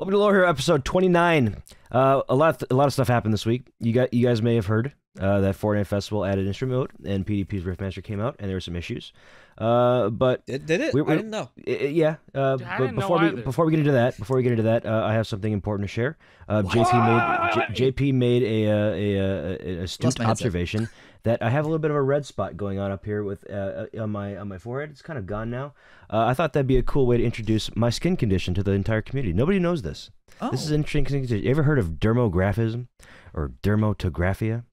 Welcome to Lore Hero episode 29. A lot of stuff happened this week. You guys may have heard that Fortnite Festival added instrument mode, and PvP's Riftmaster came out, and there were some issues. But did it? I didn't know. Yeah. But before we get into that, I have something important to share. JP made a astute observation that I have a little bit of a red spot going on up here with on my forehead. It's kind of gone now. I thought that'd be a cool way to introduce my skin condition to the entire community. Nobody knows this. Oh. This is an interesting. You ever heard of dermographism or dermatographia?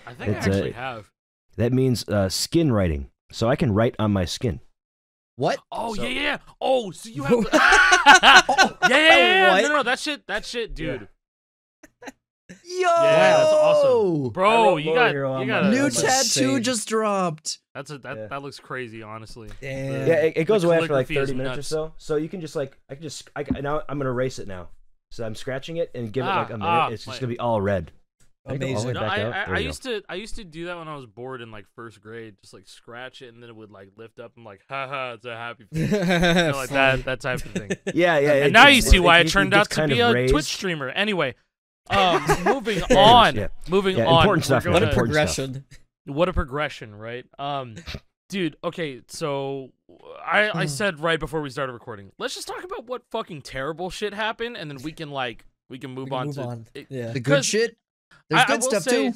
I think I actually have. That means skin writing. So I can write on my skin. What? Oh, so, yeah. Oh, so you have... yeah. No, that shit, dude. Yo! Yeah, that's awesome. Bro, you got a new tattoo just dropped. That looks crazy, honestly. Damn. Yeah, it goes away after like 30 minutes or so. So you can just like, now I'm going to erase it now. So I'm scratching it and give it like a minute. It's just going to be all red. Amazing. No, I used to do that when I was bored in like first grade, just like scratch it and then it would like lift up and like, haha, it's a happy face. Like that type of thing. Yeah. And now you see why it turned out to be a Twitch streamer. Anyway, moving on. Moving on. Important stuff. What a progression. What a progression, right? Dude, okay, so I said right before we started recording, let's just talk about what fucking terrible shit happened, and then we can move on to the good shit. There's good stuff too.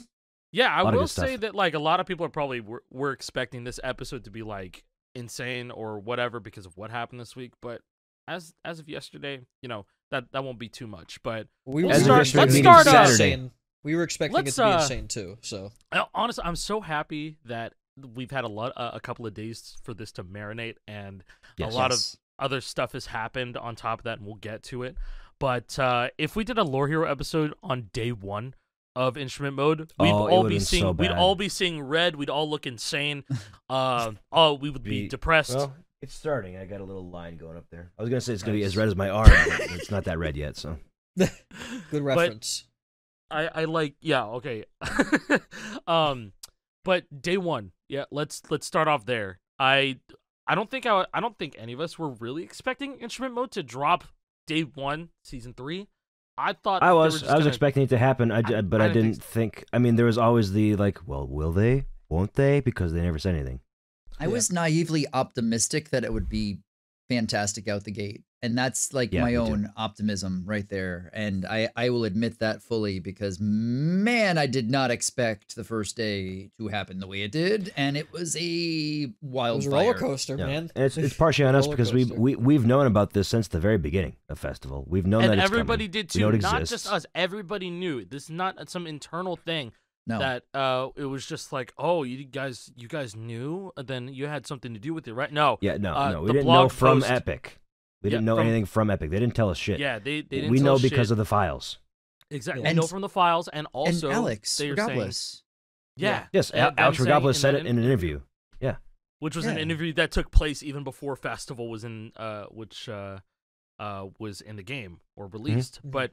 Yeah, I will say that like a lot of people are probably were expecting this episode to be like insane or whatever because of what happened this week, but as of yesterday, you know, that won't be too much. But let's start Saturday. We were expecting it to be insane too. So honestly, I'm so happy that we've had a couple of days for this to marinate, and a lot of other stuff has happened on top of that, and we'll get to it. But if we did a Lore Hero episode on day one of instrument mode, we'd all be seeing red. We'd all look insane. We would be depressed. Well, it's starting. I got a little line going up there. I was gonna say it's gonna be as red as my arm, but it's not that red yet. So good reference. But I like okay. But day one, let's start off there. I don't think any of us were really expecting instrument mode to drop day one, season 3. I was expecting it to happen, but I didn't think. I mean, there was always the like, well, will they? Won't they? Because they never said anything. I was naively optimistic that it would be fantastic out the gate, and that's like my own optimism right there. And I will admit that fully because man, I did not expect the first day to happen the way it did, and it was a roller coaster, man. And it's partially on us because we've known about this since the very beginning of festival. We've known that it's everybody coming. did too, not just us. Everybody knew. This is not some internal thing. No. That it was just like, oh, you guys knew, then you had something to do with it, right? No. Yeah, no. We didn't know from Epic. We didn't know anything from Epic. They didn't tell us shit. Yeah, they didn't. We tell know us because shit. of the files. Exactly. We know from the files, and also and Alex Regopoulos. Yes, Alex Regopoulos said it in an interview. Yeah. Which was an interview that took place even before Festival was in, was in the game or released, but.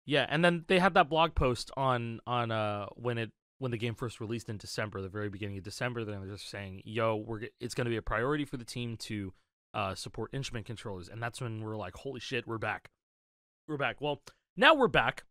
Yeah, and then they had that blog post on when the game first released in December, the very beginning of December. Then they're just saying, "Yo, it's going to be a priority for the team to support instrument controllers," and that's when we're like, "Holy shit, we're back! We're back!" Well, now we're back,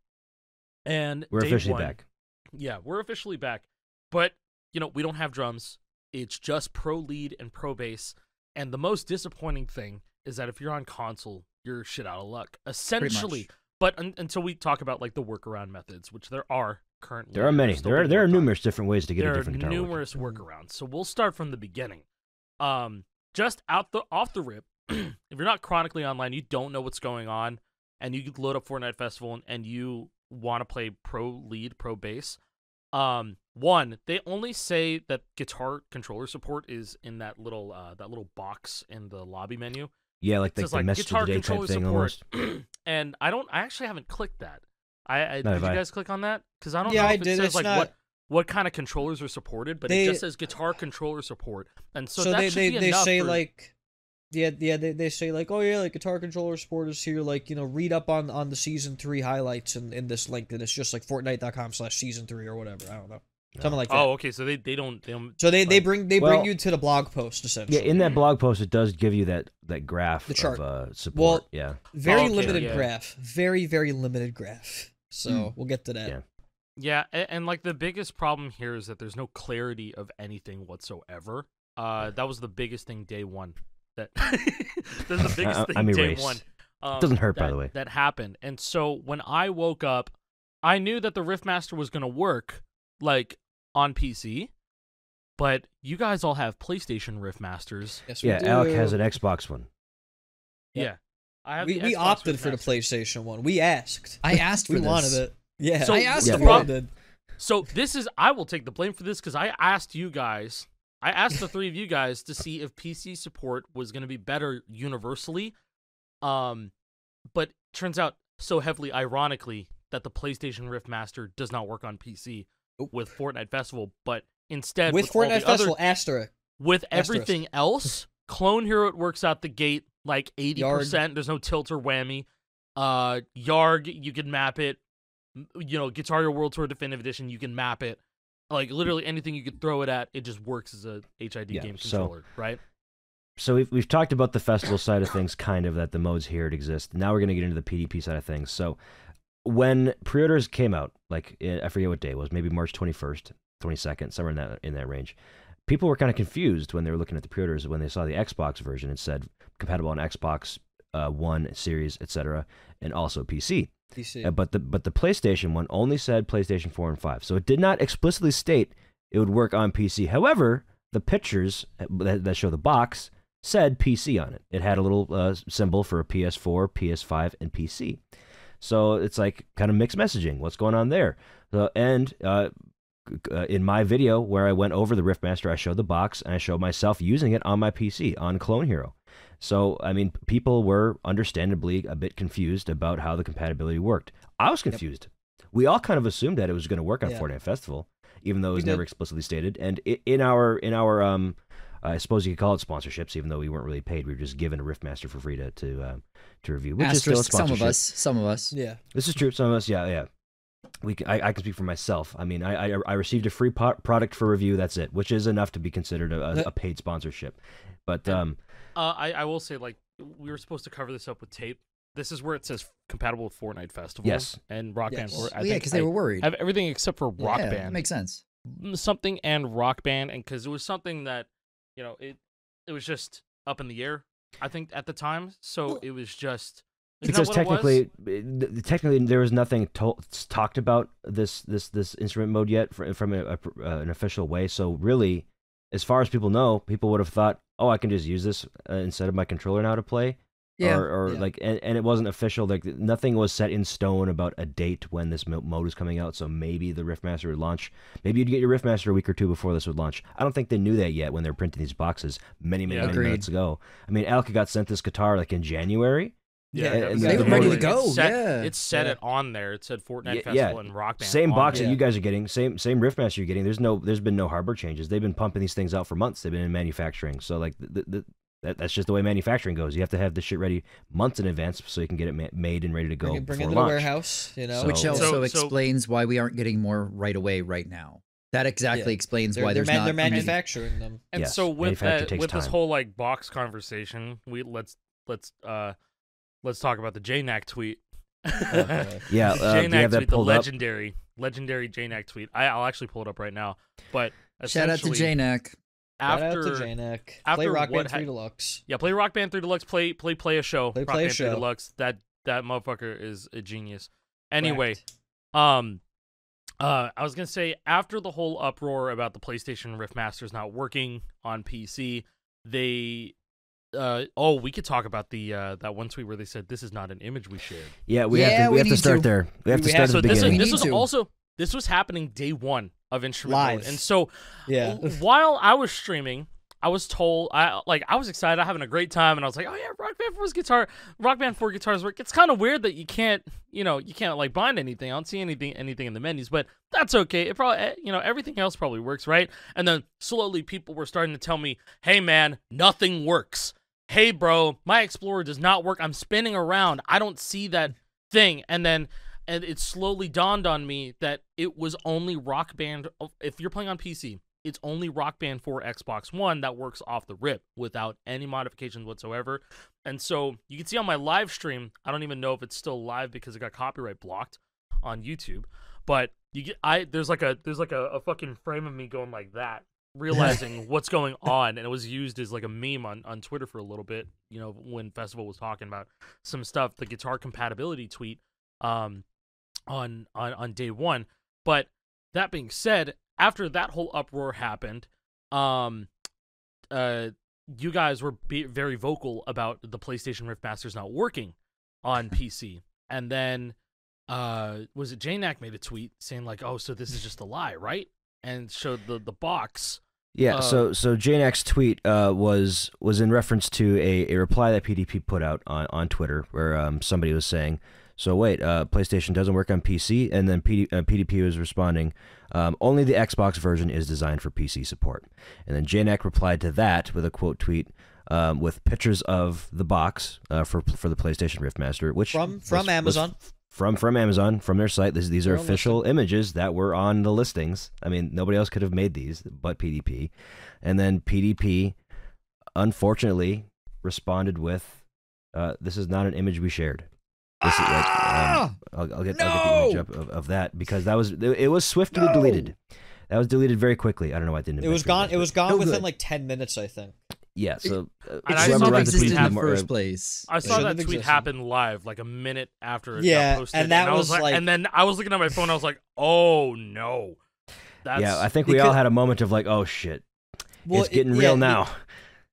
and we're officially back. Yeah, we're officially back, but you know we don't have drums. It's just pro lead and pro bass, and the most disappointing thing is that if you're on console, you're shit out of luck, essentially. But until we talk about like the workaround methods, which there are currently, there are many. There are numerous different ways to get a different guitar. There are numerous workarounds. So we'll start from the beginning. Just off the rip, if you're not chronically online, you don't know what's going on, and you load up Fortnite Festival and you want to play pro lead, pro bass. One, they only say that guitar controller support is in that little box in the lobby menu. Yeah, like the message of the day type thing almost. And I actually haven't clicked that. Did you guys click on that? Because I don't know if it says like what kind of controllers are supported, but it just says guitar controller support. And so that should be enough say for... like they say like, oh yeah, like guitar controller support is here, like, you know, read up on the season 3 highlights in this link, and it's just like fortnite.com/season3 or whatever. I don't know. Something like that. Oh, okay. So they don't. So they bring you to the blog post essentially. Yeah, in that blog post, it does give you that graph, the chart of support. Well, yeah, very limited graph, very limited graph. So we'll get to that. Yeah. Yeah, and like the biggest problem here is that there's no clarity of anything whatsoever. That was the biggest thing day one. That's the biggest thing day one. It doesn't hurt, by the way. That happened. And so when I woke up, I knew that the Riftmaster was going to work, like, on PC, but you guys all have PlayStation Riftmasters. Yes, we do. Alec has an Xbox one. Yeah. We opted for the PlayStation one. We asked. I asked for we this. wanted it. Yeah. So, I asked for it. So this is, I will take the blame for this because I asked you guys, I asked the three of you guys to see if PC support was going to be better universally. But turns out so heavily, ironically, that the PlayStation Riftmaster does not work on PC with Fortnite Festival, but instead with Fortnite Festival asterisk. With everything else, Clone Hero it works out the gate like 80%. There's no tilt or whammy. Yarg, you can map it. You know, Guitar Hero World Tour Definitive Edition, you can map it. Like literally anything you could throw it at, it just works as a HID game controller, right? So we've talked about the festival side of things, kind of, that the modes here exist. Now we're going to get into the PvP side of things. So when pre-orders came out, like I forget what day it was, maybe March 21st, 22nd, somewhere in that range, people were kind of confused when they were looking at the pre-orders when they saw the Xbox version. It said compatible on Xbox One, Series, etc., and also PC. But the PlayStation one only said PlayStation 4 and 5, so it did not explicitly state it would work on PC. However, the pictures that show the box said PC on it. It had a little symbol for a PS4, PS5, and PC. So it's like kind of mixed messaging. What's going on there? In my video where I went over the Riftmaster, I showed the box and I showed myself using it on my PC on Clone Hero. So, I mean, people were understandably a bit confused about how the compatibility worked. I was confused. Yep. We all kind of assumed that it was going to work on Fortnite Festival, even though it was never explicitly stated. And in our I suppose you could call it sponsorships, even though we weren't really paid. We were just given a Riftmaster for free to review, which is still a sponsorship. Some of us. Yeah. This is true. Some of us, yeah. I can speak for myself. I mean, I received a free product for review. That's it, which is enough to be considered a paid sponsorship. But I will say, like, we were supposed to cover this up with tape. This is where it says compatible with Fortnite Festival. Yes. And Rock Band. Because they were worried. I have everything except for Rock Band. That makes sense. Something and Rock Band, and because it was something that, you know, it was just up in the air, I think, at the time. So it was just... Because technically there was nothing talked about this instrument mode yet from an official way. So really, as far as people know, people would have thought, oh, I can just use this instead of my controller now to play. Yeah. Like, and it wasn't official. Like, nothing was set in stone about a date when this mode was coming out. So maybe the Riftmaster would launch. Maybe you'd get your Riftmaster a week or two before this would launch. I don't think they knew that yet when they were printing these boxes many minutes ago. I mean, Alka got sent this guitar like in January. Yeah, and they were ready to go. It said it on there. It said Fortnite Festival and Rock Band. Same box that you guys are getting. Same Riftmaster you're getting. There's been no hardware changes. They've been pumping these things out for months. They've been in manufacturing. So like that's just the way manufacturing goes. You have to have this shit ready months in advance so you can get it made and ready to go. Bring it to the warehouse, you know. Which also explains why we aren't getting more right away right now. That exactly explains why they're manufacturing them. And so with this whole like box conversation, let's talk about the JNAC tweet. JNAC tweet, the legendary JNAC tweet. I'll actually pull it up right now. But shout out to JNAC. Play Rock Band 3 Deluxe. Yeah, play Rock Band 3 Deluxe. Play a show. Play Rock a Band show. 3 Deluxe. That motherfucker is a genius. Anyway, Correct. I was gonna say, after the whole uproar about the PlayStation Riftmasters not working on PC, they we could talk about the that one tweet where they said this is not an image we shared. Yeah, we have to start there. We have to start at the beginning. This was happening day one of Instrument Live. Mode. And so while I was streaming, I was told I was excited, I'm having a great time, and I was like, oh yeah, Rock Band 4 guitars work. It's kind of weird that you can't like bind anything. I don't see anything in the menus, but that's okay. It probably everything else probably works, right? And then slowly people were starting to tell me, hey man, nothing works. Hey bro, my Explorer does not work. I'm spinning around. I don't see that thing. And then and it slowly dawned on me that it was only Rock Band. If you're playing on PC, it's only Rock Band for Xbox One that works off the rip without any modifications whatsoever. And so you can see on my live stream, I don't even know if it's still live because it got copyright blocked on YouTube, but there's like a fucking frame of me going like that, realizing what's going on, and it was used as like a meme on Twitter for a little bit, you know, when Festival was talking about some stuff, the guitar compatibility tweet on day one. But that being said, after that whole uproar happened, you guys were very vocal about the PlayStation Rift Masters not working on PC, and then was it JNack made a tweet saying like, oh, so this is just a lie, right? And showed the box. Yeah, so JNack's tweet was in reference to a reply that PDP put out on Twitter, where somebody was saying, so wait, PlayStation doesn't work on PC, and then PDP was responding, only the Xbox version is designed for PC support. And then JNack replied to that with a quote tweet with pictures of the box for the PlayStation Rift Master, which from Amazon. From Amazon, from their site. These are official images that were on the listings. I mean, nobody else could have made these but PDP. And then PDP, unfortunately, responded with, this is not an image we shared. This is like, I'll get the image up of that, because it was swiftly deleted. That was deleted very quickly. I don't know why it didn't. It was gone. It was gone within like 10 minutes, I think. Yeah, so it shouldn't have existed in the first place. I saw that tweet happen live, like a minute after it got posted. And that was like, and then I was looking at my phone. I was like, "Oh no!" I think we all had a moment of like, "Oh shit, it's getting real now."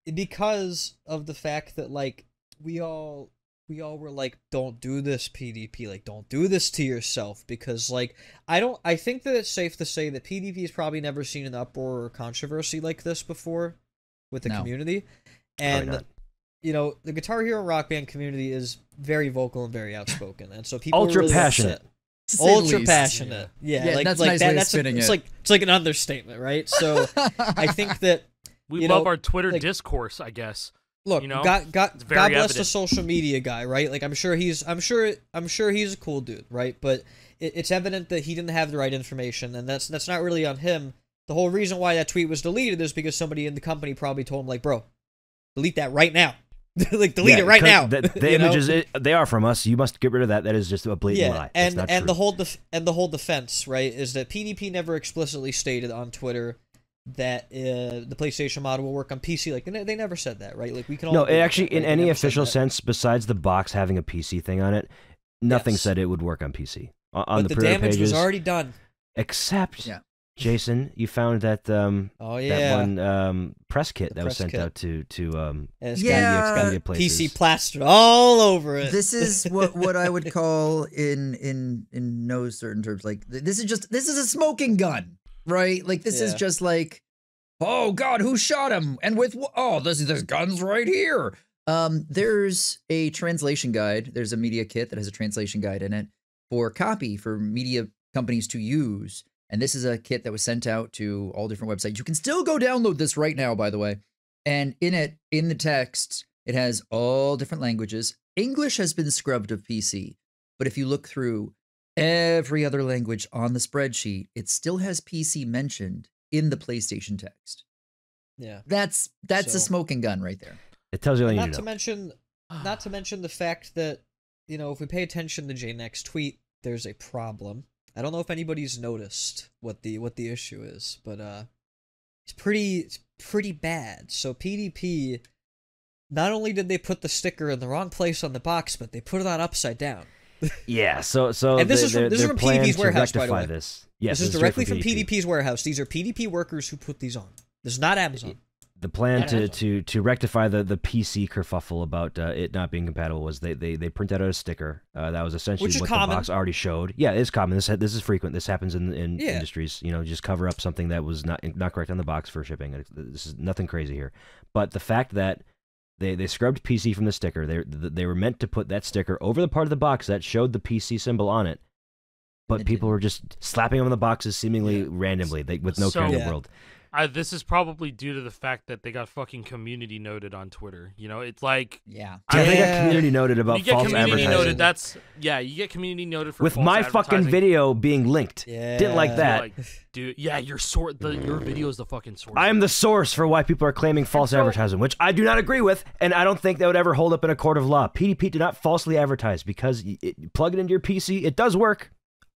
Because of the fact that like we all were like, "Don't do this, PDP. Like, don't do this to yourself." Because like I think that it's safe to say that PDP has probably never seen an uproar or controversy like this before with the community, and you know, the Guitar Hero Rock Band community is very vocal and very outspoken, and so people ultra passionate. Yeah, like that's nice way of spinning it. It's like an understatement, right? So I think that we love our Twitter discourse, I guess. Look, you know? God bless the social media guy, right? Like I'm sure he's a cool dude, right? But it's evident that he didn't have the right information, and that's not really on him. The whole reason why that tweet was deleted is because somebody in the company probably told him, like, bro, delete that right now. Like, delete it right now. The images, they are from us. You must get rid of that. That is just a blatant lie. And the whole defense, right, is that PDP never explicitly stated on Twitter that the PlayStation model will work on PC. Like, they never said that, right? Like, we can all no, it actually, in any official sense, besides the box having a PC thing on it, nothing said it would work on PC. On the damage pages, was already done. Except, Jason, you found that that one press kit that was sent out to Expedia places. PC plastered all over it. This is what I would call in no certain terms, like this is a smoking gun, right? Like this is just like, oh God, who shot him? And with there's guns right here. There's a translation guide. There's a media kit that has a translation guide in it for media companies to use. And this is a kit that was sent out to all different websites. You can still go download this right now, by the way. And in the text, it has all different languages. English has been scrubbed of PC. But if you look through every other language on the spreadsheet, it still has PC mentioned in the PlayStation text. Yeah. That's a smoking gun right there. It tells you all you need to know. Not to mention the fact that, you know, if we pay attention to JNack's tweet, there's a problem. I don't know if anybody's noticed what the issue is, but it's pretty bad. So PDP, not only did they put the sticker in the wrong place on the box, but they put it on upside down. Yeah, so and this is from PDP's warehouse, by the way. Yes, this is directly from PDP's warehouse. These are PDP workers who put these on. This is not Amazon. The plan to rectify the PC kerfuffle about it not being compatible was they print out a sticker that was essentially what the box already showed. Yeah, it's common. This is frequent. This happens in industries. You know, just cover up something that was not correct on the box for shipping. This is nothing crazy here. But the fact that they scrubbed PC from the sticker, they were meant to put that sticker over the part of the box that showed the PC symbol on it, but people were just slapping them on the boxes seemingly randomly with no care in the world. This is probably due to the fact that they got fucking community noted on Twitter. You know, it's like they got community noted about you get false community advertising. noted. You get community noted for with false my fucking video being linked. Yeah. Didn't like that. Like, dude, yeah, your video is the fucking source. I am the source for why people are claiming false advertising, which I do not agree with, and I don't think that would ever hold up in a court of law. PDP did not falsely advertise because plug it into your PC, it does work.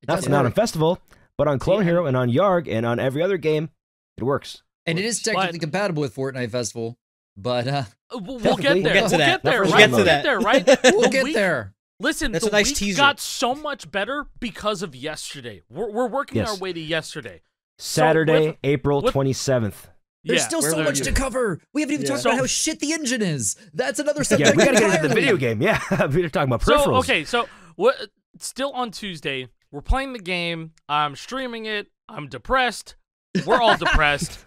Not on Festival, but on Clone Hero and on Yarg and on every other game, it works. And it is technically compatible with Fortnite Festival, but we'll get there. We'll get there. We'll Right? get there, right? we'll get there. Listen, That's the a nice week teaser. got so much better because of yesterday. We're working our way to yesterday. Saturday, April 27th. There's still so much to cover. We haven't even talked about how shit the engine is. That's another subject. Yeah, we gotta get into the video game. Yeah, we're talking about peripherals. So still on Tuesday, we're playing the game. I'm streaming it. I'm depressed. We're all depressed,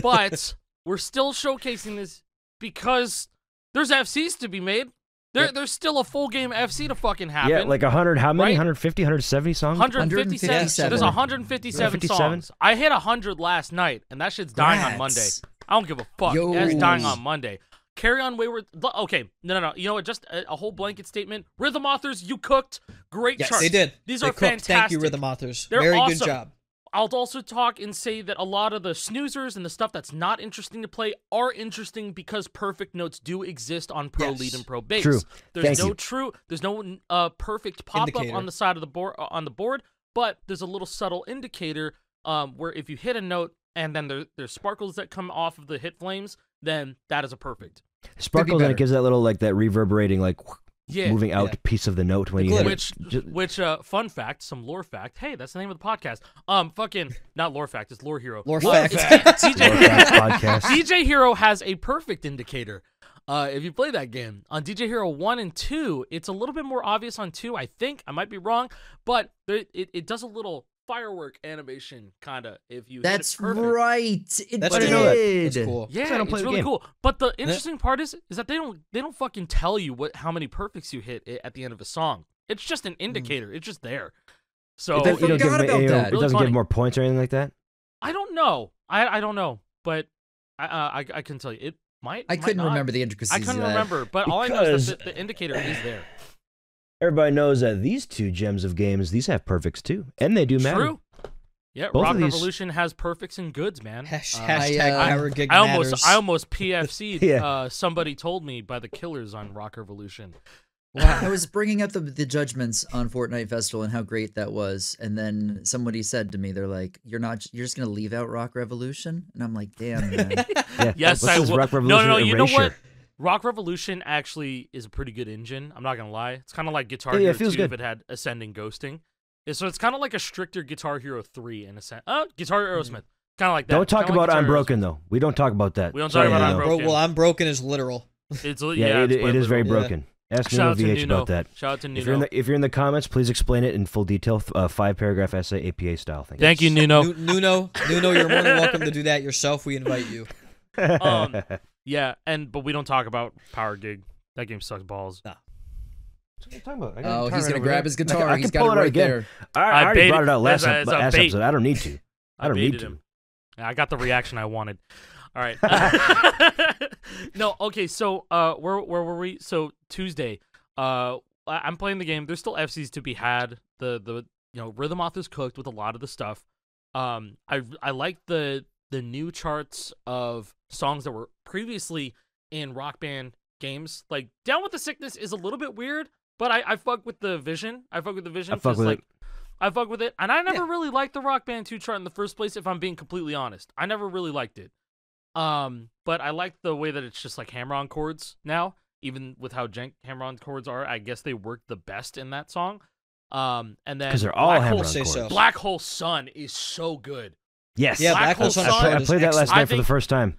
but we're still showcasing this because there's FCs to be made. There's still a full game FC to fucking happen. Yeah, like 100, how many? Right? 150, 170 songs? 157. There's 157 songs. I hit 100 last night, and that shit's dying on Monday. I don't give a fuck. It's dying on Monday. Carry on Wayward. Okay, no. You know what? Just a whole blanket statement. Rhythm Authors, you cooked. Great charts. They did. These they are cooked. fantastic. Thank you, Rhythm Authors. They're Very awesome. good job. I'll also talk and say that a lot of the snoozers and the stuff that's not interesting to play are interesting because perfect notes do exist on Pro Lead and Pro Bass. True. There's no perfect pop-up on the side of the board, but there's a little subtle indicator where if you hit a note and then there's sparkles that come off of the hit flames, then that is a perfect. Sparkles, and it gives that little that reverberating moving out piece of the note when you hit it. Which fun fact, some lore fact. Hey, that's the name of the podcast. Fucking not lore fact, it's Lore Hero. Lore fact. podcast. DJ Hero has a perfect indicator. If you play that game on DJ Hero 1 and 2, it's a little bit more obvious on 2. I think I might be wrong, but it does a little firework animation kind of. If you that's hit it right. That's cool. Yeah, it's really cool. But the interesting part is that they don't fucking tell you how many perfects you hit at the end of a song. It's just an indicator. It's just there. So it doesn't give more points or anything like that. I don't know. I don't know, but I can tell you it might. I couldn't remember the intricacies. I couldn't remember, but all I know is that the indicator is there. Everybody knows that these two gems of games, these have perfects too, and they do matter. True. Yeah, Both Rock Revolution has perfects and goods, man. Hashtag I almost PFC'd. Somebody told me by the Killers on Rock Revolution. Wow. I was bringing up the judgments on Fortnite Festival and how great that was, and then somebody said to me, "They're like, you're just gonna leave out Rock Revolution," and I'm like, "Damn, man." Yes, I will. No. You know what? Rock Revolution actually is a pretty good engine. I'm not gonna lie. It's kind of like Guitar Hero 2 if it had Ascending Ghosting. So it's kind of like a stricter Guitar Hero 3 in a sense. Guitar Aerosmith. Kind of like that. Don't talk about Unbroken, though. We don't talk about that. We don't talk about Unbroken. Well, Unbroken is literal. It is very broken. Ask me VH about that. Shout out to Nuno. If you're in the comments, please explain it in full detail, 5-paragraph essay, APA style. Thank you, Nuno. Nuno, you're more than welcome to do that yourself. We invite you. Yeah, but we don't talk about Power Gig. That game sucks balls. Nah. What are you talking about? He's gonna grab his guitar. He's got it right there. I already brought it out last episode. I don't need to. I don't need to. I got the reaction I wanted. All right. No, okay. So, where were we? So Tuesday, I'm playing the game. There's still FCs to be had. The Rhythm Authors cooked with a lot of the stuff. I like the new charts of songs that were previously in Rock Band games. Like Down with the Sickness is a little bit weird, but I fuck with the vision. I fuck with the vision. I fuck with it, and I never really liked the Rock Band 2 chart in the first place. If I'm being completely honest, I never really liked it. But I like the way that it's just like hammer-on chords now. Even with how jank hammer-on chords are, I guess they work the best in that song. And then because they're all hammer-on chords. So. Black Hole Sun is so good. Yes, yeah, Black Hole Sun. I played that last night for the first time.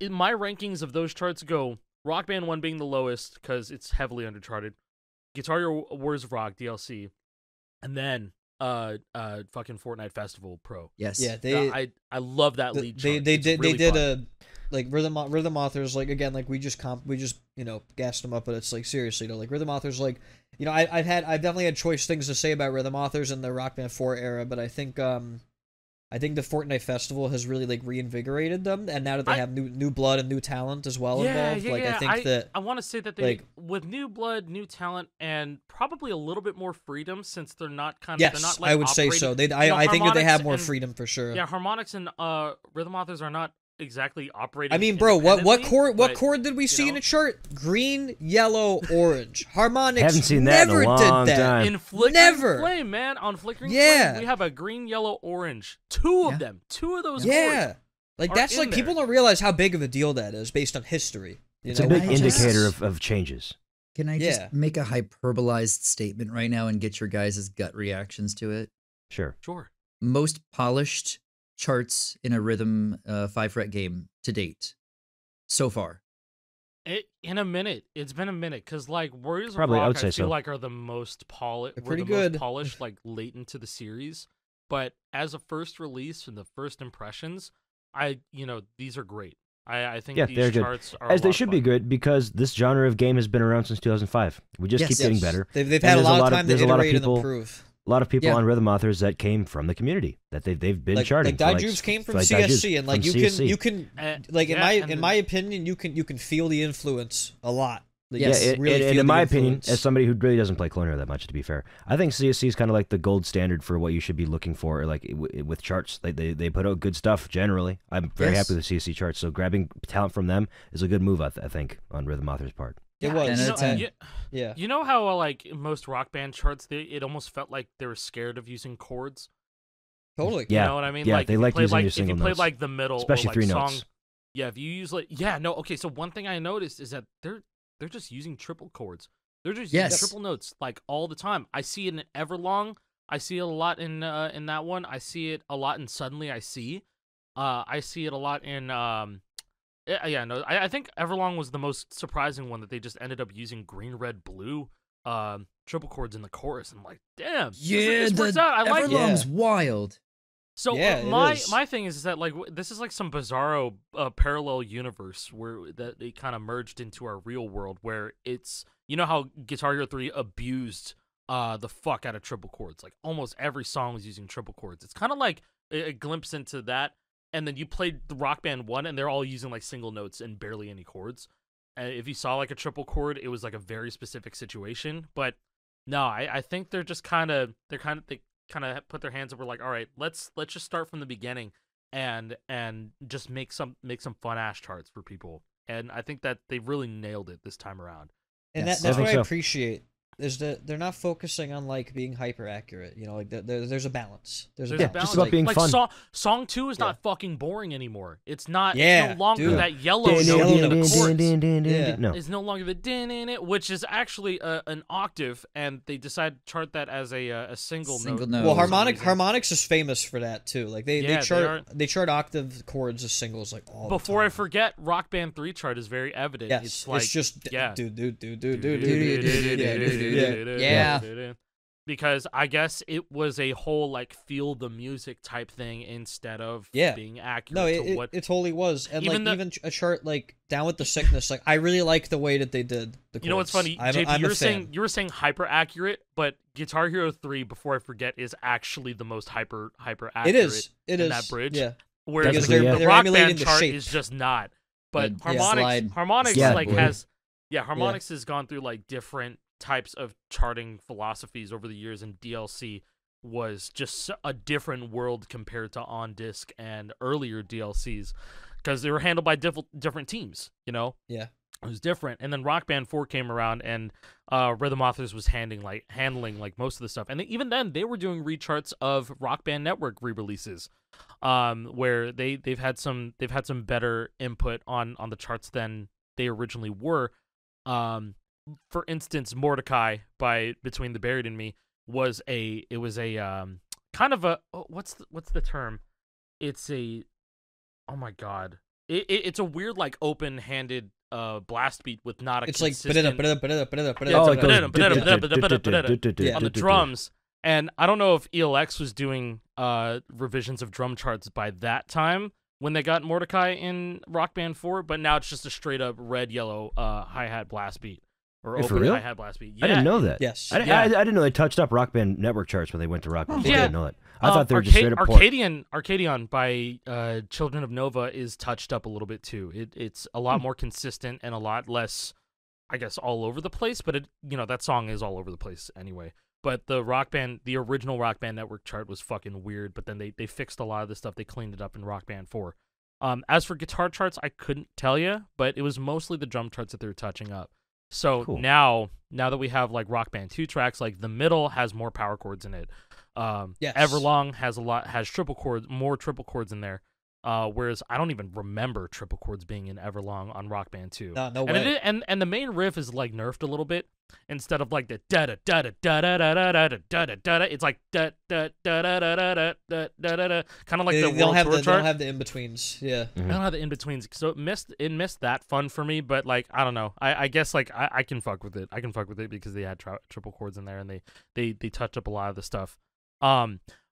In my rankings of those charts go Rock Band 1 being the lowest because it's heavily undercharted. Guitar Hero Wars of Rock DLC, and then fucking Fortnite Festival Pro. Yes. Yeah, I love that lead chart. They did a like Rhythm Authors, like again, like we just gassed them up, but it's like seriously though, like Rhythm Authors, like I've definitely had choice things to say about Rhythm Authors in the Rock Band 4 era, but I think I think the Fortnite Festival has really like reinvigorated them, and now that they have new blood and new talent as well involved, I want to say that they with new blood, new talent, and probably a little bit more freedom since they're not they're not like I would say so. I think that they have more freedom for sure. Yeah, Harmonix and Rhythm Authors are not exactly operating. I mean, bro, what chord did we see in a chart? Green, yellow, orange. Harmonix haven't seen that never in a long did that. time. In Flickering Flame, man, on Flickering Flame, we have a green, yellow, orange. Two of them. Two of those. Yeah, like that's like people don't realize how big of a deal that is based on history. It's a big indicator of changes. Can I just make a hyperbolized statement right now and get your guys' gut reactions to it? Sure. Most polished charts in a rhythm 5-fret game to date so far. In a minute, it's been a minute because like Warriors of Probably, Rock, I would say feel so. like are the most polished. Pretty good. Most polished, like late into the series. But as a first release and the first impressions, these are great. I think these charts are as they should be good because this genre of game has been around since 2005. We just keep getting better. They've had a lot of time to iterate and improve. A lot of people on Rhythm Authors that came from the community that they've been charting. Like Daju's came from CSC, and like you can like in my opinion, you can feel the influence a lot. Like, and in my opinion, as somebody who really doesn't play Colonial that much, to be fair, I think CSC is kind of like the gold standard for what you should be looking for. Like with charts, they put out good stuff generally. I'm very happy with CSC charts, so grabbing talent from them is a good move. I think on Rhythm Authors' part. It was. You know how like most rock band charts, it almost felt like they were scared of using chords. Totally. Yeah. You know what I mean? Yeah, like they like using your single if you played notes, like the middle, especially or, like, 3 song, notes. Yeah, if you use like okay. So one thing I noticed is that they're just using triple chords. They're just using triple notes like all the time. I see it in Everlong. I see it a lot in that one. I see it a lot in Suddenly I See. I see it a lot in I think Everlong was the most surprising one that they just ended up using green, red, blue triple chords in the chorus. I'm like, damn, this works out. I like it. Everlong's wild. So my thing is that like this is like some bizarro parallel universe where that they kind of merged into our real world where it's how Guitar Hero 3 abused the fuck out of triple chords. Like almost every song was using triple chords. It's kind of like a glimpse into that. And then you played the Rock Band 1, and they're all using like single notes and barely any chords. And if you saw like a triple chord, it was like a very specific situation. But no, I think they're just they kind of put their hands up. We're like, all right, let's just start from the beginning and just make some fun ass charts for people. And I think that they really nailed it this time around. And that's what I appreciate. Is that they're not focusing on like being hyper accurate, like there's a balance. There's a balance. Just about being fun. Song 2 is not fucking boring anymore. It's not. Yeah, it's no longer that yellow note in the chorus. No, it's no longer the din in it, which is actually an octave, and they decided to chart that as a single note. Well, Harmonix is famous for that too. Like they chart octave chords as singles like all. Before I forget, Rock Band 3 chart is very evident. Yes, it's like just yeah. Because I guess it was a whole like feel the music type thing instead of being accurate. No, it totally was. And even a chart like Down with the Sickness, like I really like the way that they did the chords. You know what's funny, JP, you were saying hyper accurate, but Guitar Hero 3, before I forget, is actually the most hyper accurate. It is in that bridge. Yeah. Whereas the Rock Band chart is just not. But Harmonix has gone through like different types of charting philosophies over the years, and DLC was just a different world compared to On Disc and earlier DLCs because they were handled by different teams, Yeah. It was different. And then Rock Band 4 came around, and Rhythm Authors was handling like most of the stuff. And even then, they were doing recharts of Rock Band Network re-releases, where they've had some better input on the charts than they originally were. For instance, Mordecai by Between the Buried and Me was a kind of a what's the term? It's a it's a weird like open-handed blast beat with not a consistent on the drums. And I don't know if ELX was doing revisions of drum charts by that time when they got Mordecai in Rock Band 4, but now it's just a straight up red yellow hi-hat blast beat. or For opening real? hi-hat blast beat. I didn't know that. Yes. I didn't know they touched up Rock Band network charts when they went to Rock Band. I didn't know that. I thought they were just straight up Arcadion by Children of Nova is touched up a little bit too. It's a lot more consistent and a lot less, I guess, all over the place. But that song is all over the place anyway. But the original Rock Band network chart was fucking weird. But then they fixed a lot of the stuff. They cleaned it up in Rock Band 4. As for guitar charts, I couldn't tell you, but it was mostly the drum charts that they were touching up. So cool. now that we have like Rock Band 2 tracks, like the middle has more power chords in it. Yes. Everlong has more triple chords in there. Whereas I don't even remember triple chords being in Everlong on Rock Band 2. No way. And the main riff is like nerfed a little bit. Instead of like the da da da da da da da da da da da, it's like da da da da da da da da da, kind of like the World Tour chart. They don't have the in betweens. Yeah. I don't have the in betweens, so it missed that fun for me. But like I don't know, I guess like I can fuck with it. I can fuck with it because they had triple chords in there and they touched up a lot of the stuff.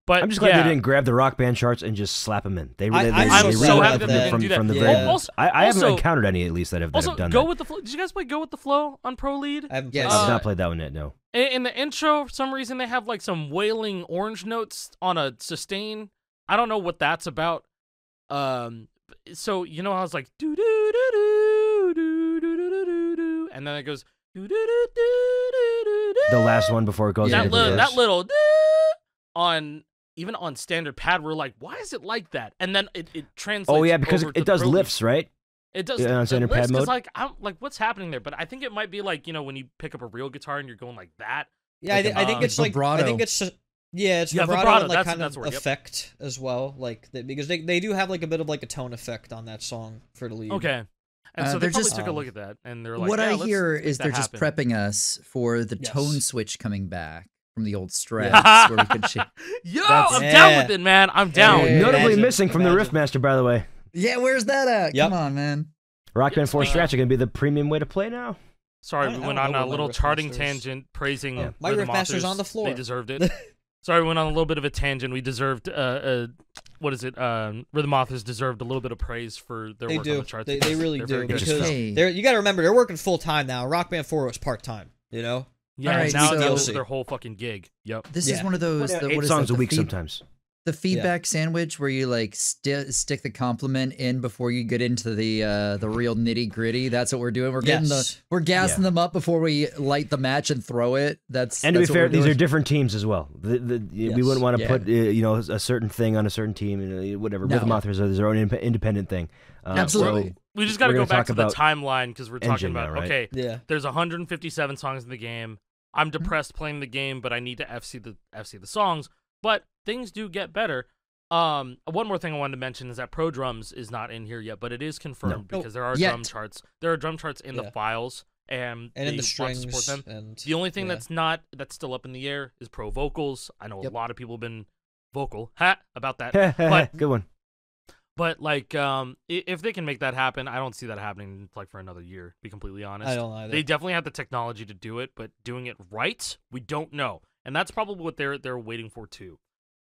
But I'm just glad they didn't grab the Rock Band charts and just slap them in. I'm so happy they didn't do that. From the very I haven't encountered any at least that have done that. With the Flow. Did you guys play Go with the Flow on Pro Lead? I've not played that one yet. No. In the intro, for some reason they have like some wailing orange notes on a sustain. I don't know what that's about. So I was like do do do do do do do do do, and then it goes do do do do do do. The last one before it goes. That little on. Even on standard pad, we're like, why is it like that? And then it translates. Oh yeah, because over it does lifts, right? It does on standard pad mode. Like I'm like, what's happening there? But I think it might be like when you pick up a real guitar and you're going like that. Yeah, I think it's like vibrato. I think it's vibrato and like kind of effect as well, like because they do have like a bit of like a tone effect on that song for the lead. Okay. And so they probably took a look at that, and they're like, what I hear is they're just prepping us for the tone switch coming back from the old Strats, where we could I'm down with it, man. I'm down. Notably missing from the Riffmaster, by the way. Yeah, where's that at? Come on, man. Rock Band 4 Strats are going to be the premium way to play now. Sorry, we went on a little charting tangent praising my Riffmaster's on the floor. They deserved it. Sorry, we went on a little bit of a tangent. We deserved, what is it? Rhythm Authors deserved a little bit of praise for their work on the charts. They really do. Because you got to remember, they're working full time now. Rock Band 4 was part time, Yeah, right, now it's their whole fucking gig. Yep. This is one of those 8 songs a week sometimes. The feedback sandwich where you like stick the compliment in before you get into the real nitty gritty. That's what we're doing. We're getting we're gassing them up before we light the match and throw it. And to be fair, these are different teams as well. We wouldn't want to put a certain thing on a certain team and whatever. Rhythm Authors are their own independent thing. Absolutely. So we just got to go back to the timeline because we're talking about now, right? there's 157 songs in the game. I'm depressed playing the game, but I need to FC the songs. But things do get better. One more thing I wanted to mention is that Pro Drums is not in here yet, but it is confirmed because there are drum charts. There are drum charts in the files, and in the strings. Want to support them. And the only thing that's still up in the air is Pro Vocals. I know a lot of people have been vocal about that. But good one. But like, if they can make that happen, I don't see that happening like for another year. To be completely honest, I don't either. They definitely have the technology to do it, but doing it right, we don't know, and that's probably what they're waiting for too.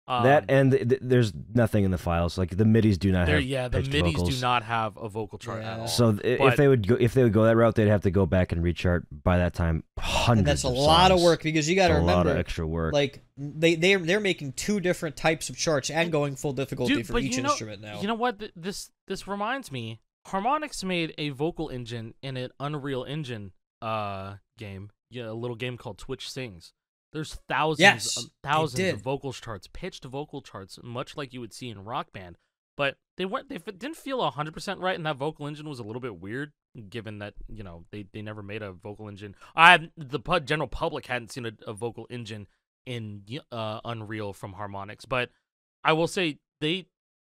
That and there's nothing in the files. Like the midis do not have. Yeah, the midis do not have a vocal chart at all. So if they would go that route, they'd have to go back and rechart by that time hundreds. And that's a of lot songs. of work because you got to remember a lot of extra work. Like they're making 2 different types of charts and going full difficulty for each instrument now. You know what? This reminds me. Harmonix made a vocal engine in an Unreal Engine game. Yeah, a little game called Twitch Sings. There's thousands of vocal charts, pitched vocal charts, much like you would see in Rock Band. But they didn't feel 100% right, and that vocal engine was a little bit weird, given that they never made a vocal engine. The general public hadn't seen a vocal engine in Unreal from Harmonix, but I will say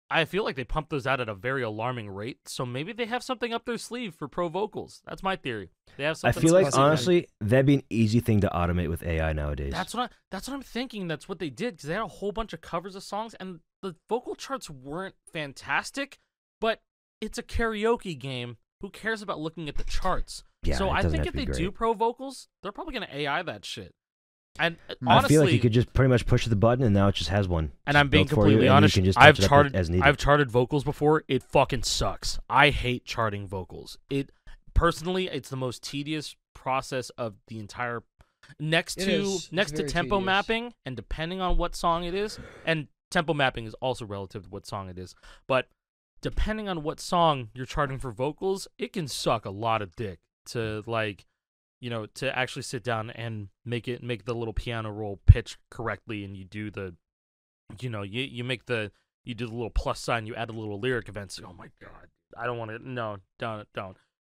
I feel like they pumped those out at a very alarming rate. So maybe they have something up their sleeve for pro vocals. That's my theory. They have something. I feel like honestly that'd be an easy thing to automate with AI nowadays. That's what I'm thinking. That's what they did because they had a whole bunch of covers of songs and the vocal charts weren't fantastic, but it's a karaoke game. Who cares about looking at the charts? Yeah, so I think if they do pro vocals, they're probably gonna AI that shit. And honestly, I feel like you could just pretty much push the button, and now it just has one. And I'm being completely honest. I've charted vocals before. It fucking sucks. I hate charting vocals. Personally, it's the most tedious process of the entire next to tempo mapping, and depending on what song it is, and tempo mapping is also relative to what song it is, but depending on what song you're charting for vocals, it can suck a lot of dick to like, you know, to actually sit down and make the little piano roll pitch correctly, and you do the, you know, you do the little plus sign, you add a little lyric events. Oh my god, I don't want to. No, don't.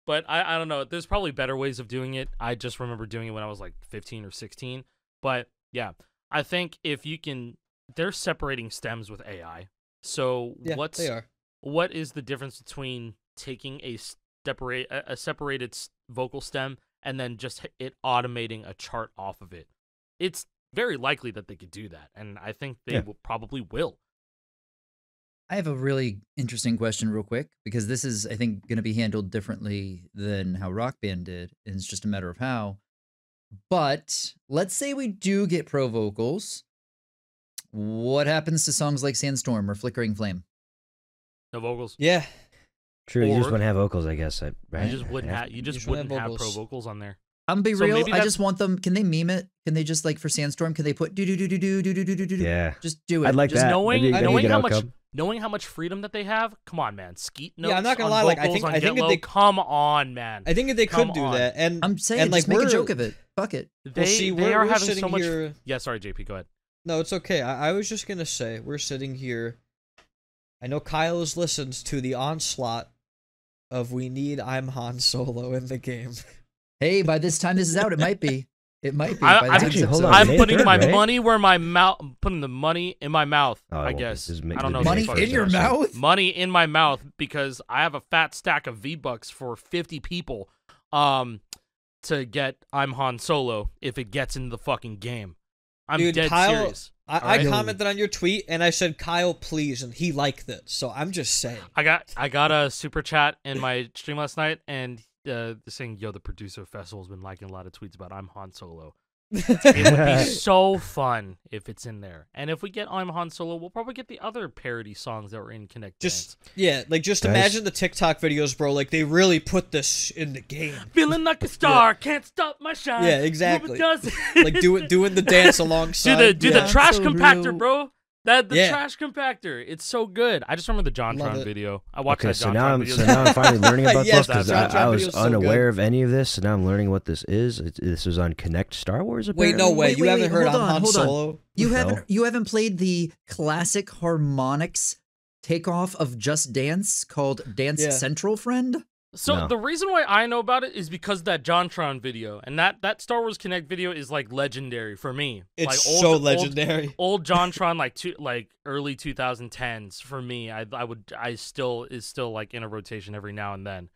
But I don't know. There's probably better ways of doing it. I just remember doing it when I was like 15 or 16. But yeah, I think if you can, they're separating stems with AI. So yeah, they are. What is the difference between taking a separated vocal stem and then just it automating a chart off of it? It's very likely that they could do that, and I think they probably will. I have a really interesting question real quick, because this is, I think, going to be handled differently than how Rock Band did, and it's just a matter of how. But let's say we do get pro vocals. What happens to songs like Sandstorm or Flickering Flame? No vocals. Yeah. True, you just wouldn't have vocals, I guess. Right? You just wouldn't have pro vocals on there. I'm be real. I just want them. Can they meme it? Can they just, like, for Sandstorm? Can they put do do do do do do do do do do? Yeah. Just do it. I'd like just that. Knowing how much freedom that they have. Come on, man. Skeet notes. Yeah, I'm not gonna lie. Like, I think if they come on, man. I think if they could do that, and I'm saying, and, like, make a joke of it. Fuck it. They are having so much. Yeah, sorry, JP. Go ahead. No, it's okay. I was just gonna say, we're sitting here. I know Kyle has listened to the onslaught of "We need I'm Han Solo" in the game. Hey, by this time this is out, it might be. It might be. I'm putting my money where my mouth. I'm putting the money in my mouth. I guess. I don't know. Money in your mouth? Money in my mouth, because I have a fat stack of V-Bucks for 50 people. To get I'm Han Solo if it gets into the fucking game. I'm dead serious. I commented on your tweet and I said, Kyle, please, and he liked it. So I'm just saying. I got a super chat in my stream last night, and saying, yo, the producer festival has been liking a lot of tweets about I'm Han Solo. It would be so fun if it's in there. And if we get I'm Han Solo, we'll probably get the other parody songs that were in Connect Dance. Just imagine the TikTok videos, bro. Like, they really put this in the game. Feeling like a star, can't stop my shine. Yeah, exactly. Like doing the dance alongside. Do the trash compactor, bro. The trash compactor. It's so good. I just remember the JonTron video. I watched that JonTron video. So now I'm finally learning about this, because I was unaware of any of this, so now I'm learning what this is. This was on Connect Star Wars, apparently? Wait, no way. You haven't heard I'm Han Solo? You haven't played the classic harmonics takeoff of Just Dance called Dance Central, friend? So the reason why I know about it is because of that JonTron video, and that Star Wars Connect video is like legendary for me. It's like so legendary. Old JonTron, like early 2010s for me. Is still like in a rotation every now and then.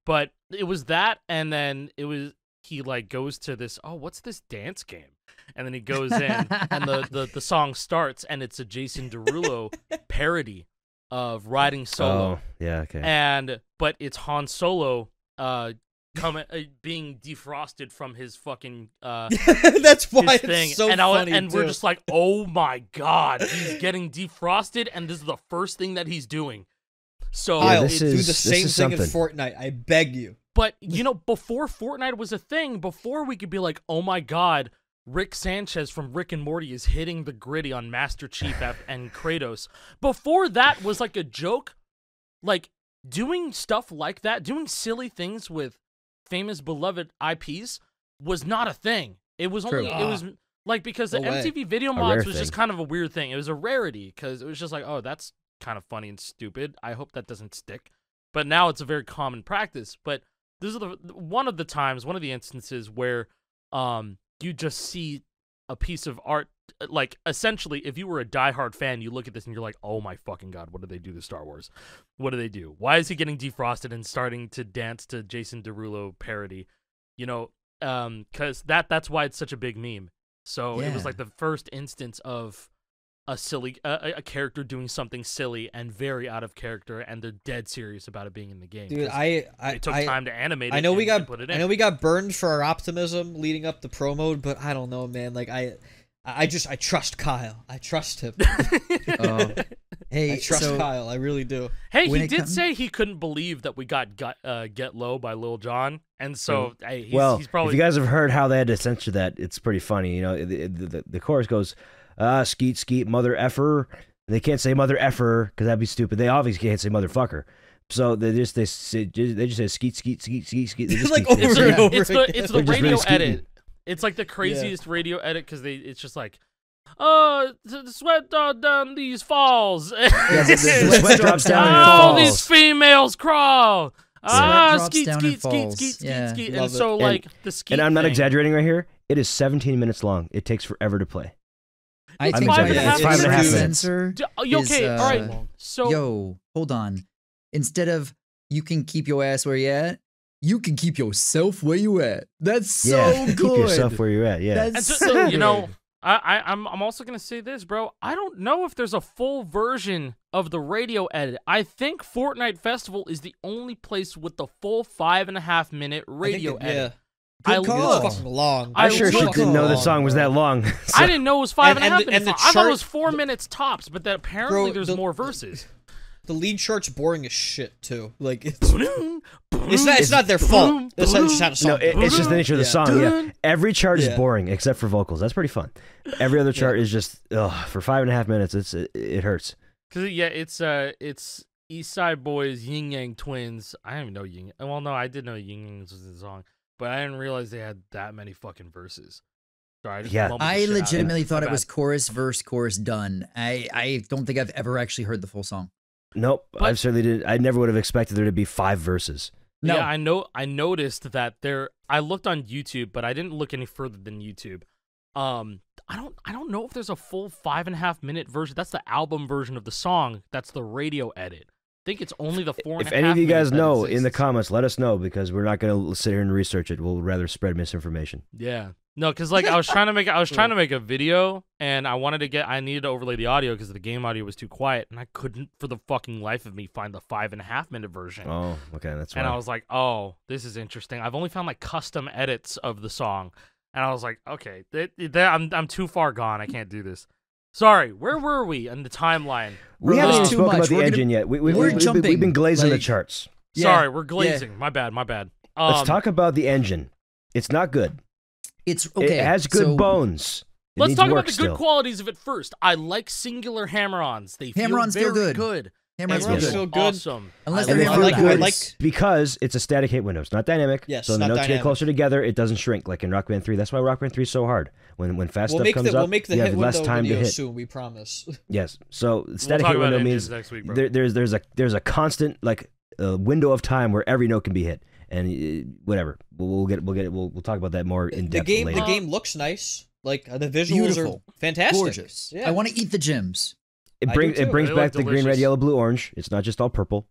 But it was that, and then he like goes to this, what's this dance game? And then he goes in, and the song starts, and it's a Jason Derulo parody of Riding Solo. Oh, yeah, okay. But it's Han Solo being defrosted from his fucking that's why his thing. It's so funny. And we're just like, oh my god, he's getting defrosted, and this is the first thing that he's doing. So Kyle, do the same thing in Fortnite. I beg you. But before Fortnite was a thing, before we could be like, oh my god, Rick Sanchez from Rick and Morty is hitting the gritty on Master Chief and Kratos. Before that was like a joke. Like, doing stuff like that, doing silly things with famous beloved IPs was not a thing. It was only, it was like, because the MTV Video Mods was just kind of a weird thing. It was a rarity, because it was just like, oh, that's kind of funny and stupid. I hope that doesn't stick. But now it's a very common practice. But this is one of the instances where you just see a piece of art. Like, essentially, if you were a diehard fan, you look at this and you're like, oh my fucking god, what did they do to Star Wars? What do they do? Why is he getting defrosted and starting to dance to Jason Derulo parody? Because that's why it's such a big meme. So it was like the first instance of a silly a character doing something silly and very out of character, and they're dead serious about it being in the game. Dude, it took time to animate it. I know we got burned for our optimism leading up to pro mode, but I don't know, man. Like I trust Kyle. I trust him. Hey, I trust Kyle. I really do. Hey, he did say he couldn't believe that we got Get Low by Lil Jon, and so he's probably. If you guys have heard how they had to censor that, it's pretty funny. You know, the chorus goes, "Skeet skeet mother effer." They can't say mother effer because that'd be stupid. They obviously can't say motherfucker. So they just say skeet skeet skeet skeet skeet. They just like over and over. It's the radio edit. It's like the craziest radio edit because it's just like. The sweat down these falls. The sweat drops down and falls. falls. These females crawl. Skeet, skeet, skeet, skeet, Yeah. skeet. And so, like, the skeet And I'm not thing, exaggerating right here. It is 17 minutes long. It takes forever to play. I think 5.5 minutes. Censor okay, all right. So, yo, hold on. Instead of you can keep your ass where you at, you can keep yourself where you at. That's so good. Keep yourself where you're at. Yeah. That's so you know. I'm also gonna say this, bro. I don't know if there's a full version of the radio edit. I think Fortnite Festival is the only place with the full 5.5 minute radio edit. Yeah. Good call. It's fucking long. I sure didn't know the song was that long. I didn't know it was 5.5 minutes. And I thought it was 4 minutes tops, but that apparently there's more verses. The lead chart's boring as shit too. Like it's not their fault. It's just how the song. No, it's just the nature of the song. Yeah, every chart is boring except for vocals. That's pretty fun. Every other chart is just for 5.5 minutes. It hurts. Cause it's East Side Boys, Yin Yang Twins. I didn't even know Yin. Well, no, I did know Yin Yang was in the song, but I didn't realize they had that many fucking verses. Sorry, I legitimately thought it was chorus, verse, chorus, done. I don't think I've ever actually heard the full song. Nope, I certainly didn't. I never would have expected there to be 5 verses. No. Yeah, I noticed that there. I looked on YouTube, but I didn't look any further than YouTube. I don't know if there's a full 5.5 minute version. That's the album version of the song. That's the radio edit. I think it's only the 4.5. If any of you guys know in the comments, let us know because we're not going to sit here and research it. We'll rather spread misinformation. Yeah. No, because like I was trying to make a video and I needed to overlay the audio because the game audio was too quiet and I couldn't for the fucking life of me find the 5.5 minute version. Oh, okay, that's why. And I was like, oh, this is interesting. I've only found like custom edits of the song, and I was like, okay, I'm too far gone. I can't do this. Sorry, where were we in the timeline? We haven't even spoken about the engine yet. We've been glazing the charts. Sorry, we're glazing. Yeah. My bad. Let's talk about the engine. It's not good. It's okay. It has good bones. Let's talk about the good qualities of it first. I like singular hammer-ons. They feel very good. Hammer-ons feel good. Awesome. Unless they're hammer-ons. I like because it's a static hit window. It's not dynamic. Yes, so when the notes get closer together, it doesn't shrink like in Rock Band 3. That's why Rock Band 3 is so hard. When fast stuff comes up, we'll make the you hit have less window time to video hit. soon. We promise. Yes. So static hit window means next week, bro. there's a constant like window of time where every note can be hit. And whatever, we'll talk about that more in depth later. The game looks nice. Like the visuals are fantastic, gorgeous. Yeah. I want to eat the gems. It brings back the green, red, yellow, blue, orange. It's not just all purple.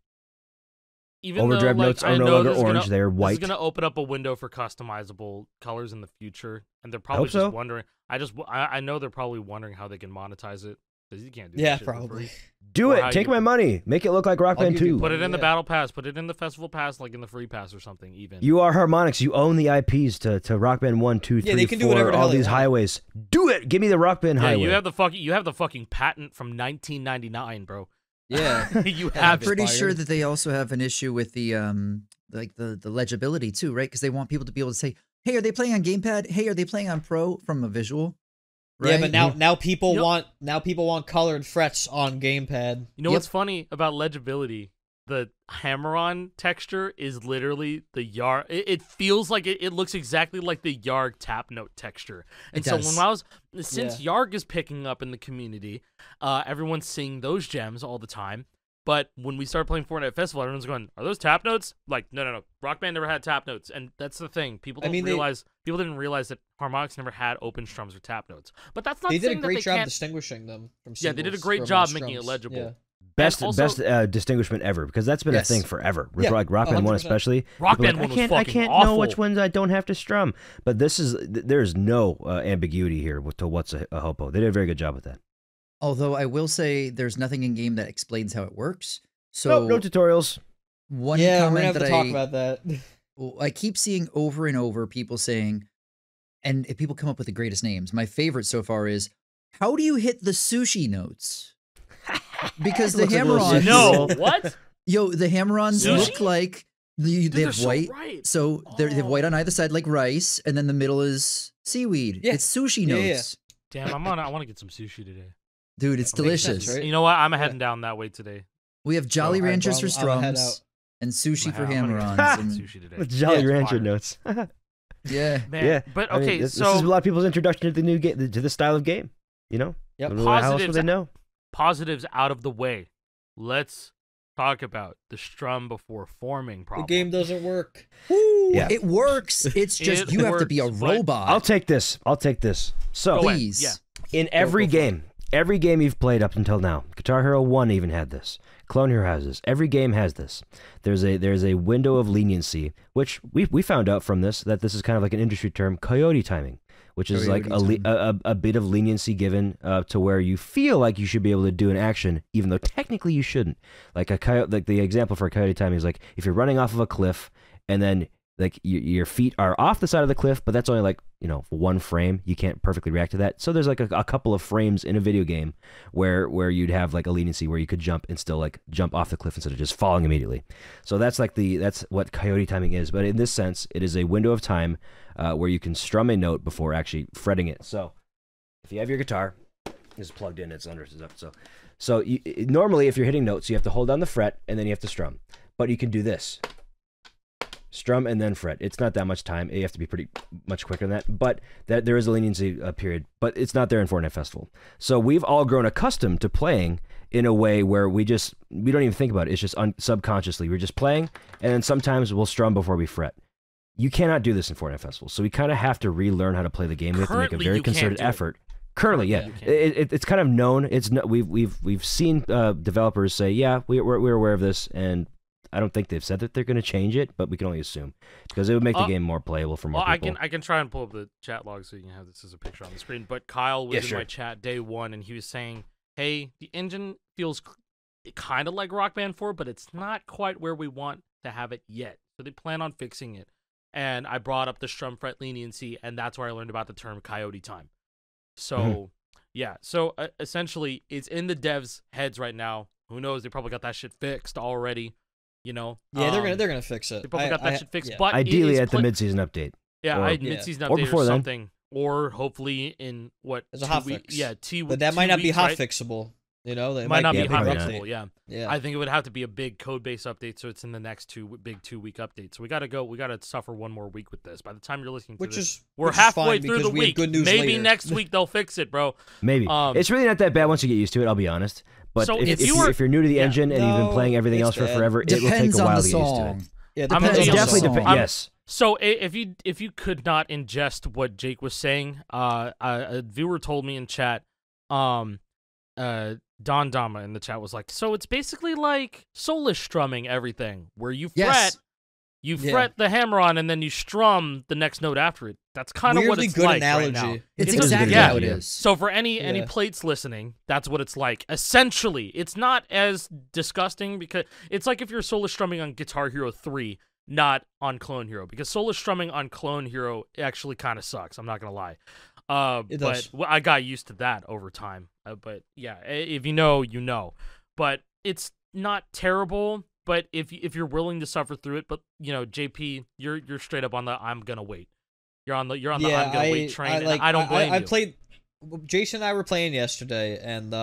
Even overdrive notes are no longer orange; they're white. This is gonna open up a window for customizable colors in the future, and they're probably just wondering. I know they're probably wondering how they can monetize it. You can't do that shit probably. Do it. Take my money. Make it look like Rock Band 2. Put it in the Battle Pass. Put it in the Festival Pass, like in the Free Pass or something, even. You are Harmonix. You own the IPs to Rock Band 1, 2, 3, they can 4, do whatever all these highways. Do it. Give me the Rock Band highway. You have the fucking patent from 1999, bro. Yeah. You have I'm pretty sure that they also have an issue with the legibility too, right? Because they want people to be able to say, "Hey, are they playing on Gamepad? Hey, are they playing on Pro?" from a visual. Right? Yeah, but now people want colored frets on Gamepad. You know what's funny about legibility? The hammer-on texture is literally the Yarg. It feels like it looks exactly like the Yarg tap note texture. And so since Yarg is picking up in the community, everyone's seeing those gems all the time. But when we started playing Fortnite Festival, everyone's going, "Are those tap notes?" Like, no. Rock Band never had tap notes, and that's the thing. People didn't realize that Harmonix never had open strums or tap notes. But that's not. They did a great job distinguishing them from. Yeah, they did a great job making it legible. Yeah. Best distinguishment ever, because that's been a thing forever. With like Rock Band 1 especially. Rock Band 1 was fucking awful. I can't know which ones I don't have to strum. But there's no ambiguity here to what's a hopo. They did a very good job with that. Although I will say there's nothing in game that explains how it works. So no tutorials. One we're comment gonna have that to talk about that. I keep seeing over and over people saying, and people come up with the greatest names. My favorite so far is, "How do you hit the sushi notes?" Because the hammer-ons... No, what? Yo, the hammer-ons look like... they have white, so they have white on either side like rice, and then the middle is seaweed. Yeah. It's sushi notes. Yeah. Damn, I want to get some sushi today. Dude, it's delicious. Sense, right? You know what? I'm heading down that way today. We have Jolly Ranchers for strums and sushi for hammer-ons. Sushi today. With Jolly Rancher notes. Yeah. Man. Yeah. But I mean, okay, this so is a lot of people's introduction to the new game, to the style of game. You know? Yep. How else would they know? Positives out of the way. Let's talk about the strum before forming problem. The game doesn't work. Yeah. It works. It's just you have to be a robot. I'll take this. So, please. In every game you've played up until now, Guitar Hero 1 even had this. Clone Hero has this. Every game has this. There's a window of leniency, which we found out from this that this is kind of like an industry term, coyote timing, which is like a bit of leniency given to where you feel like you should be able to do an action, even though technically you shouldn't. Like the example for coyote timing is like if you're running off of a cliff and then like your feet are off the side of the cliff, but that's only like, one frame. You can't perfectly react to that. So there's like a couple of frames in a video game where you'd have like a leniency where you could jump and still like jump off the cliff instead of just falling immediately. So that's what coyote timing is. But in this sense, it is a window of time where you can strum a note before actually fretting it. So if you have your guitar, it's plugged in, it's under, it's up. So normally if you're hitting notes, you have to hold down the fret and then you have to strum. But you can do this. Strum and then fret. It's not that much time. You have to be pretty much quicker than that. But there is a leniency period. But it's not there in Fortnite Festival. So we've all grown accustomed to playing in a way where we don't even think about it. It's just subconsciously. We're just playing, and then sometimes we'll strum before we fret. You cannot do this in Fortnite Festival. So we kind of have to relearn how to play the game. We have to make a very concerted effort. Currently, yeah, it's kind of known. We've seen developers say, yeah, we're aware of this, and I don't think they've said that they're going to change it, but we can only assume because it would make the game more playable for more people. I can try and pull up the chat log so you can have this as a picture on the screen. But Kyle was in my chat day one, and he was saying, "Hey, the engine feels kind of like Rock Band 4, but it's not quite where we want to have it yet. So they plan on fixing it." And I brought up the strum fret leniency, and that's where I learned about the term coyote time. So yeah, so essentially, it's in the devs' heads right now. Who knows? They probably got that shit fixed already. Yeah, they're gonna fix it. They probably got that shit fixed, yeah. but ideally at the mid-season update. Yeah, mid-season update or before something, or hopefully in what? It's a hot fix. Yeah, but that might not be hot fixable. They might not be hot fixable. Yeah. I think it would have to be a big code base update, so it's in the next big 2-week update. So we gotta suffer one more week with this. By the time you're listening to this, we're halfway through the week. Maybe next week they'll fix it, bro. Maybe. It's really not that bad once you get used to it. I'll be honest. But so if you're new to the engine and you've been playing everything else for forever, it will take a while to get used to it. Yeah, it definitely depends. Yes. So if you could not ingest what Jake was saying, a viewer told me in chat, Don Dama in the chat was like, so it's basically like soulless strumming everything, where you fret, fret the hammer on, and then you strum the next note after it. That's kind of what it's good like analogy. Right now. It's exactly how it is. So for any plates listening, that's what it's like. Essentially, it's not as disgusting because it's like if you're soulless strumming on Guitar Hero 3, not on Clone Hero, because soulless strumming on Clone Hero actually kind of sucks. I'm not gonna lie. But I got used to that over time. But yeah, if you know, you know. But it's not terrible. But if you're willing to suffer through it, but JP, you're straight up on the I'm gonna wait. You're on the I'm gonna wait train. I don't blame you. Jason and I were playing yesterday, and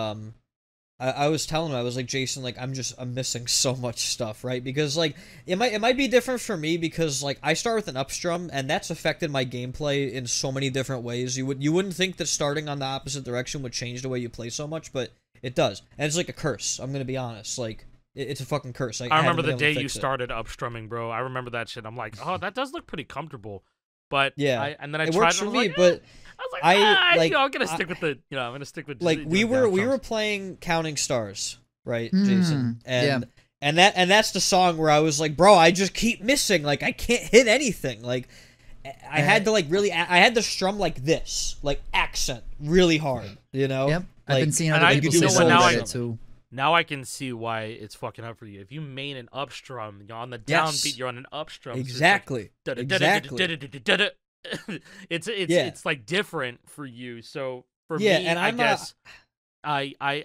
I was telling him, I was like, Jason, like I'm missing so much stuff, right? Because like it might be different for me because like I start with an upstrum, and that's affected my gameplay in so many different ways. You wouldn't think that starting on the opposite direction would change the way you play so much, but it does, and it's like a curse. I'm gonna be honest, like. It's a fucking curse. I remember the day you started upstrumming, bro. I remember that shit. I'm like, oh, that does look pretty comfortable. But yeah, and then I it tried works it. for me, like, but I was like, I'm gonna stick with the. I'm gonna stick with. Like we were playing Counting Stars, right, Jason? And that's the song where I was like, bro, I just keep missing. Like I can't hit anything. Like I had to I had to strum like this, like accent really hard. Yep. Like, I've been seeing other people do it too. Now I can see why it's fucking up for you. If you main an upstrum, on the downbeat, you're on an upstrum. Exactly. So it's like different for you. So for me, I guess I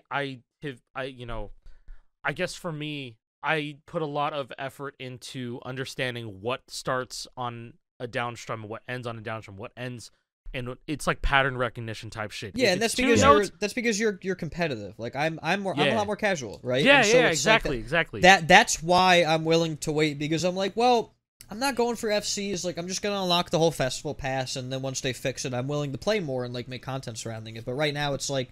guess for me, I put a lot of effort into understanding what starts on a downstream and what ends on a downstream, what ends, and it's like pattern recognition type shit. Yeah, and that's because you're competitive. Like I'm a lot more casual, right? Yeah, and so exactly. That's why I'm willing to wait, because I'm like, well, I'm not going for FCs. Like, I'm just gonna unlock the whole festival pass, and then once they fix it, I'm willing to play more and like make content surrounding it. But right now, it's like,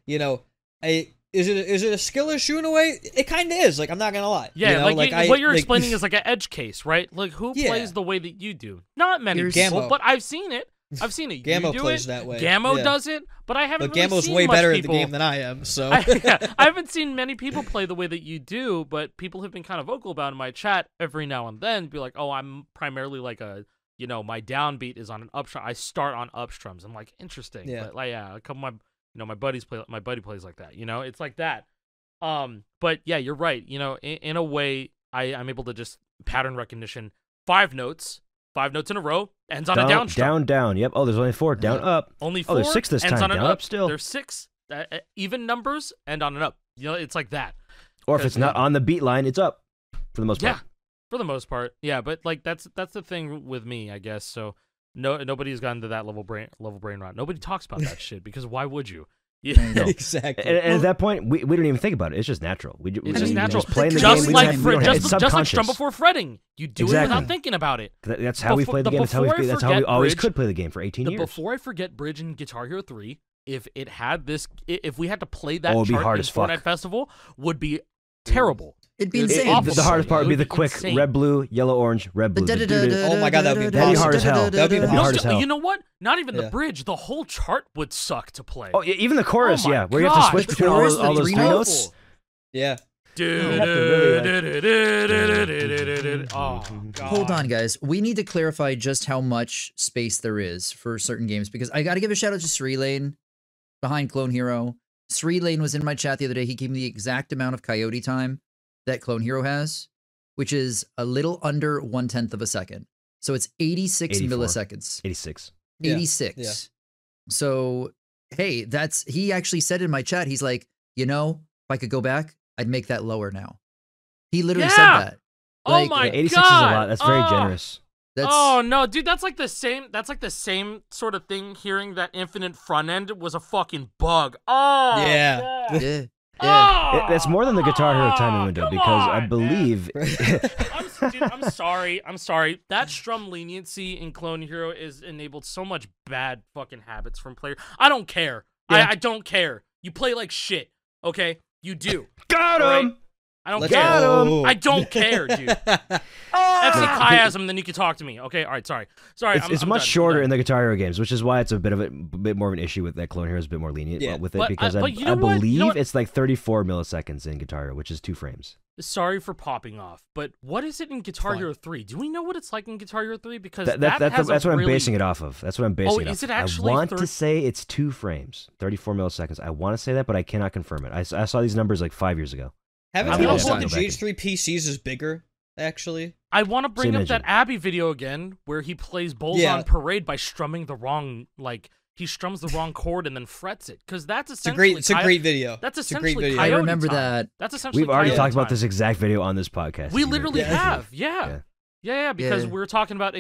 is it a skill issue in a way? It kind of is. Like, I'm not gonna lie. Yeah, what you're explaining is like an edge case, right? Like, who plays the way that you do? Not many people, but I've seen it. Gammo plays that way. Gammo does it, but I haven't. But really Gammo's seen way much better people... at the game than I am. So I haven't seen many people play the way that you do, but people have been kind of vocal about it in my chat every now and then. Be like, oh, I'm primarily like my downbeat is on an upstrum. I start on upstrums. I'm like, interesting. Yeah. But a couple of my buddies play. My buddy plays like that. It's like that. But yeah, you're right. In a way, I'm able to just pattern recognition 5 notes in a row, ends on a downstrum. Down. Yep. Oh, there's only 4. Down, up. Only 4. Oh, there's 6 this time. Down, up still. There's 6 even numbers and on and up. It's like that. Or if it's not on the beat line, it's up for the most part. Yeah, for the most part. Yeah, but like that's the thing with me, I guess. So nobody's gotten to that level brain rot. Nobody talks about that shit because why would you? Yeah, no. Exactly. And at that point, we don't even think about it. It's just natural. It's just natural. Just playing the just game. Just like strum before fretting. You do it without thinking about it. That's how we play the game. That's how we always could play the game for 18 years. Before I forget Bridge in Guitar Hero 3, if it had this, if we had to play that chart in Fortnite Festival, would be terrible. It'd be insane. The hardest part would be the quick red, blue, yellow, orange, red, blue. Oh my god, that would be hard as hell. That'd be hard as hell. You know what? Not even the bridge. The whole chart would suck to play. Oh, even the chorus, where you have to switch between all those 3 notes. Yeah. Oh, God. Hold on, guys. We need to clarify just how much space there is for certain games, because I got to give a shout out to Sri Lane behind Clone Hero. Sri Lane was in my chat the other day. He gave me the exact amount of coyote time that Clone Hero has, which is a little under 1/10 of a second. So it's 86 milliseconds. 86. 86. Yeah. So, hey, he actually said in my chat, he's like, if I could go back, I'd make that lower now. He literally said that. Like, oh my 86 God. is a lot. That's very generous. Oh no, dude, that's like the same sort of thing. Hearing that infinite front end was a fucking bug. Oh yeah. God. Yeah. Oh, that's more than the Guitar Hero timing window, because I believe. I'm sorry. That strum leniency in Clone Hero is enabled so much bad fucking habits from players. I don't care. Yeah. I don't care. You play like shit. Okay, you do. Got him. Right? I don't care. I don't care, dude. That's the chiasm, then you can talk to me. Okay, all right, sorry. It's much shorter in the Guitar Hero games, which is why it's a bit more of an issue with that Clone Hero is a bit more lenient with it, because I believe it's like 34 milliseconds in Guitar Hero, which is 2 frames. Sorry for popping off, but what is it in Guitar Hero 3? Do we know what it's like in Guitar Hero 3? Because that's what I'm basing it off of. That's what I'm basing it off of. Is it actually I want to say it's 2 frames, 34 milliseconds. I want to say that, but I cannot confirm it. I saw these numbers like 5 years ago. Haven't people said the GH3 PCs is bigger, actually? I want to bring up that Abby video again, where he plays Bulls on Parade by strumming the wrong, he strums the wrong chord and then frets it, because that's essentially it's a great video. That's essentially I remember that. That's essentially we've already talked about this exact video on this podcast. We literally have, because we were talking about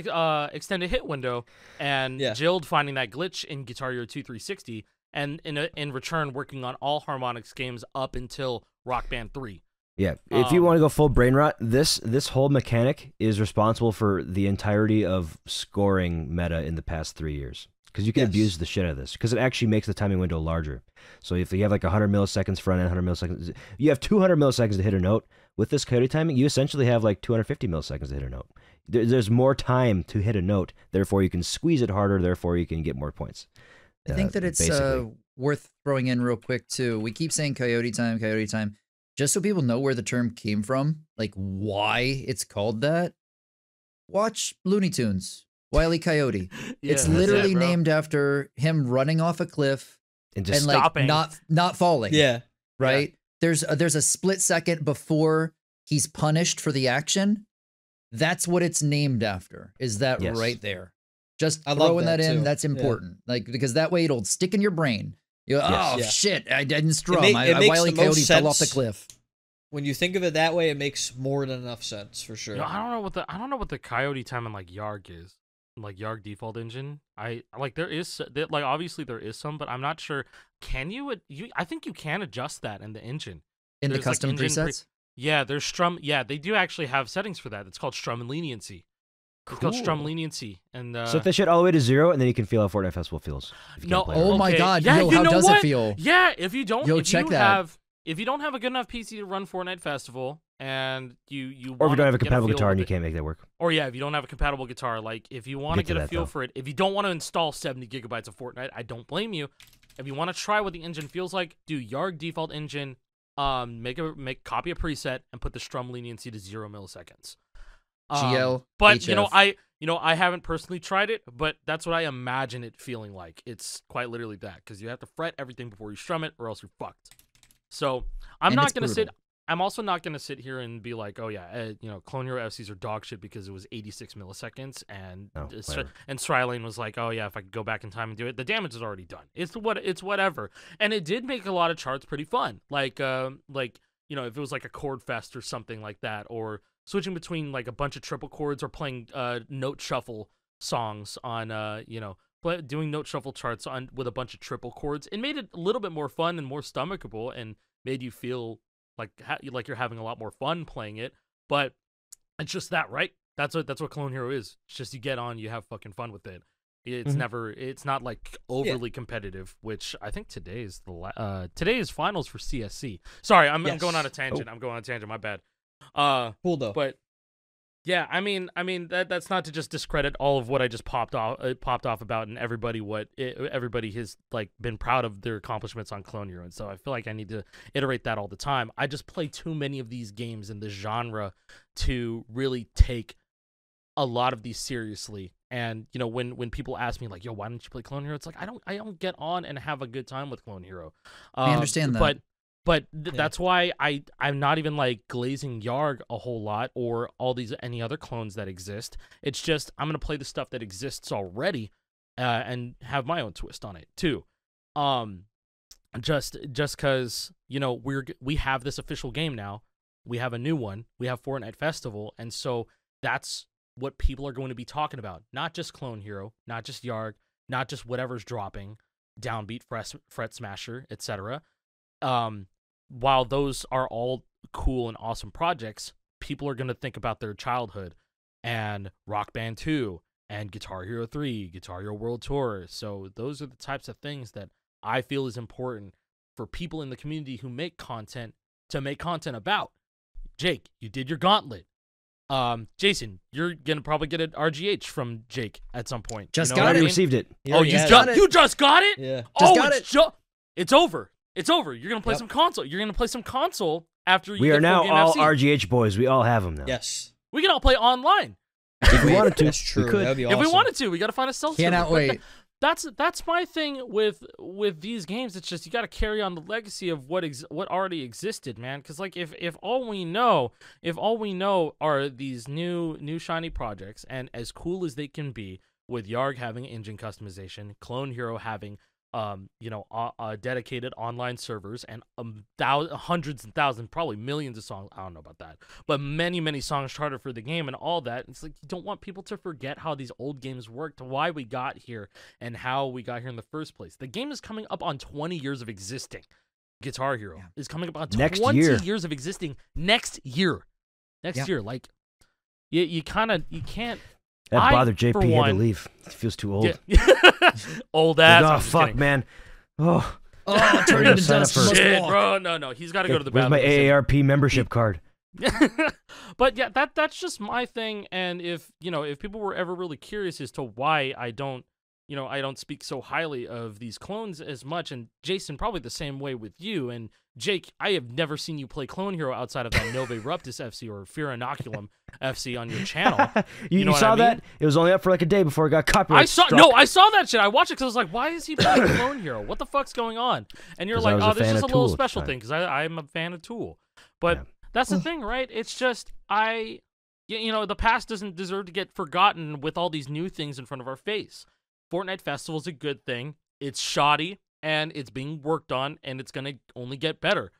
extended hit window and Jill finding that glitch in Guitar Hero 2 360, and in return working on all Harmonix games up until Rock Band 3. Yeah, if you want to go full brain rot, this whole mechanic is responsible for the entirety of scoring meta in the past 3 years. Because you can abuse the shit out of this, because it actually makes the timing window larger. So if you have like 100 milliseconds front end, 100 milliseconds, you have 200 milliseconds to hit a note. With this coyote timing, you essentially have like 250 milliseconds to hit a note. There's more time to hit a note, therefore you can squeeze it harder, therefore you can get more points. I think that it's worth throwing in real quick too. We keep saying coyote time, just so people know where the term came from, like why it's called that. Watch Looney Tunes. Wile E. Coyote. It's literally named after him running off a cliff and just stopping. not falling. Yeah. Right? Yeah. There's a split second before he's punished for the action. That's what it's named after. Is that right there? Just throwing that in, that's important. Like, because that way it'll stick in your brain. You're like, Yes. oh Yeah. shit! I didn't strum. It I makes Wile E. the most Coyote fell off the sense. cliff. When you think of it that way, it makes more than enough sense for sure. You know, I don't know what the coyote time in like Yarg is. Like Yarg default engine. There is like obviously there is some, but I'm not sure. Can you I think you can adjust that in the engine. In the There's, like, custom engine presets? Yeah, there's strum. Yeah, they do actually have settings for that. It's called strum and leniency. It's called strum leniency, and Set the shit all the way to 0, and then you can feel how Fortnite Festival feels. if you No, can't play it Oh right. my Okay. god, Yeah, yo, you how know does what? it feel? Yeah, if you don't, Yo, if check you that. have, if you don't have a good enough PC to run Fortnite Festival, and you Or if you wanna don't have a get compatible feel guitar and with you it- can't make that work. or yeah, if you don't have a compatible guitar, like if you want to Get to get a that, feel though. for it, if you don't want to install 70 gigabytes of Fortnite, I don't blame you. If you want to try what the engine feels like, do Yarg default engine, copy a preset and put the strum leniency to 0 milliseconds. GL, But HF. I haven't personally tried it, but that's what I imagine it feeling like. It's quite literally that, because you have to fret everything before you strum it, or else you're fucked. So I'm And not it's gonna sit. brutal. I'm also not gonna sit here and be like, oh yeah, Clone Hero FCs are dog shit because it was 86 milliseconds, and whatever. and Strylane was like, oh yeah, if I could go back in time and do it, the damage is already done. It's whatever, and it did make a lot of charts pretty fun. Like if it was like a chord fest or something like that, or switching between like a bunch of triple chords, or playing note shuffle songs on doing note shuffle charts on with a bunch of triple chords. It made it a little bit more fun and more stomachable, and made you feel like you're having a lot more fun playing it. But it's just that, right? That's what Clone Hero is. It's just you get on, you have fucking fun with it. It's it's not like overly competitive, which I think today is today is finals for CSC. Sorry, I'm going on a tangent. I'm going on a tangent. My bad. Cool though. But yeah, I mean that's not to just discredit all of what I just popped off about, and everybody has like been proud of their accomplishments on Clone Hero, and so I feel like I need to iterate that all the time. I just play too many of these games in the genre to really take a lot of these seriously. And when people ask me like, yo, why don't you play Clone Hero, it's like I don't get on and have a good time with Clone Hero. I understand that. But that's why I'm not even like glazing Yarg a whole lot, or any other clones that exist. It's just I'm gonna play the stuff that exists already, and have my own twist on it too. Just because we have this official game now, we have a new one, we have Fortnite Festival, and so that's what people are going to be talking about. Not just Clone Hero, not just Yarg, not just whatever's dropping, Downbeat, Fret Smasher, etc. While those are all cool and awesome projects, people are going to think about their childhood and Rock Band 2 and Guitar Hero 3, Guitar Hero World Tour. So those are the types of things that I feel is important for people in the community who make content to make content about. Jake, you did your gauntlet. Jason, you're going to probably get an RGH from Jake at some point. Just you know got what it. I mean? Received it. Oh, you just got it? Yeah. Just got it. It's over. It's over. You're gonna play some console. You're gonna play some console after you. We get are now full game all FC. RGH boys. We all have them now. Yes. We can all play online If we wanted to, That's true. we could. That would be awesome. if we wanted to. We gotta find a cell server. Cannot But wait. That's my thing with these games. It's just you gotta carry on the legacy of what already existed, man. Because like if all we know are these new shiny projects, and as cool as they can be, with Yarg having engine customization, Clone Hero having dedicated online servers, and hundreds and thousands, probably millions of songs. I don't know about that, but many songs charted for the game and all that. It's like you don't want people to forget how these old games worked, why we got here, and how we got here in the first place. The game is coming up on 20 years of existing. Guitar Hero is coming up on 20 years of existing next year. Like you can't. That bothered for JP. He had to one- leave. He feels too old. Yeah. Old ass. Like, I'm oh just fuck, kidding. man. Oh, Turn into Sign up dust. for- Must Shit, walk. bro. No. He's got to go to the where's bathroom. my AARP membership card? But yeah, that's just my thing. And if people were ever really curious as to why I don't speak so highly of these clones as much, and Jason, probably the same way with you, and Jake, I have never seen you play Clone Hero outside of that Nove Ruptus FC or Fear Inoculum FC on your channel. You know what saw I mean? that? It was only up for like a day before it got copyright. I saw that shit. I watched it because I was like, why is he playing Clone Hero? What the fuck's going on? And you're 'Cause I like, was oh, a this fan is of a little Tool at the special time. thing because I'm a fan of Tool. But Yeah. that's the thing, right? It's just the past doesn't deserve to get forgotten with all these new things in front of our face. Fortnite Festival is a good thing. It's shoddy. and it's being worked on, and it's gonna only get better.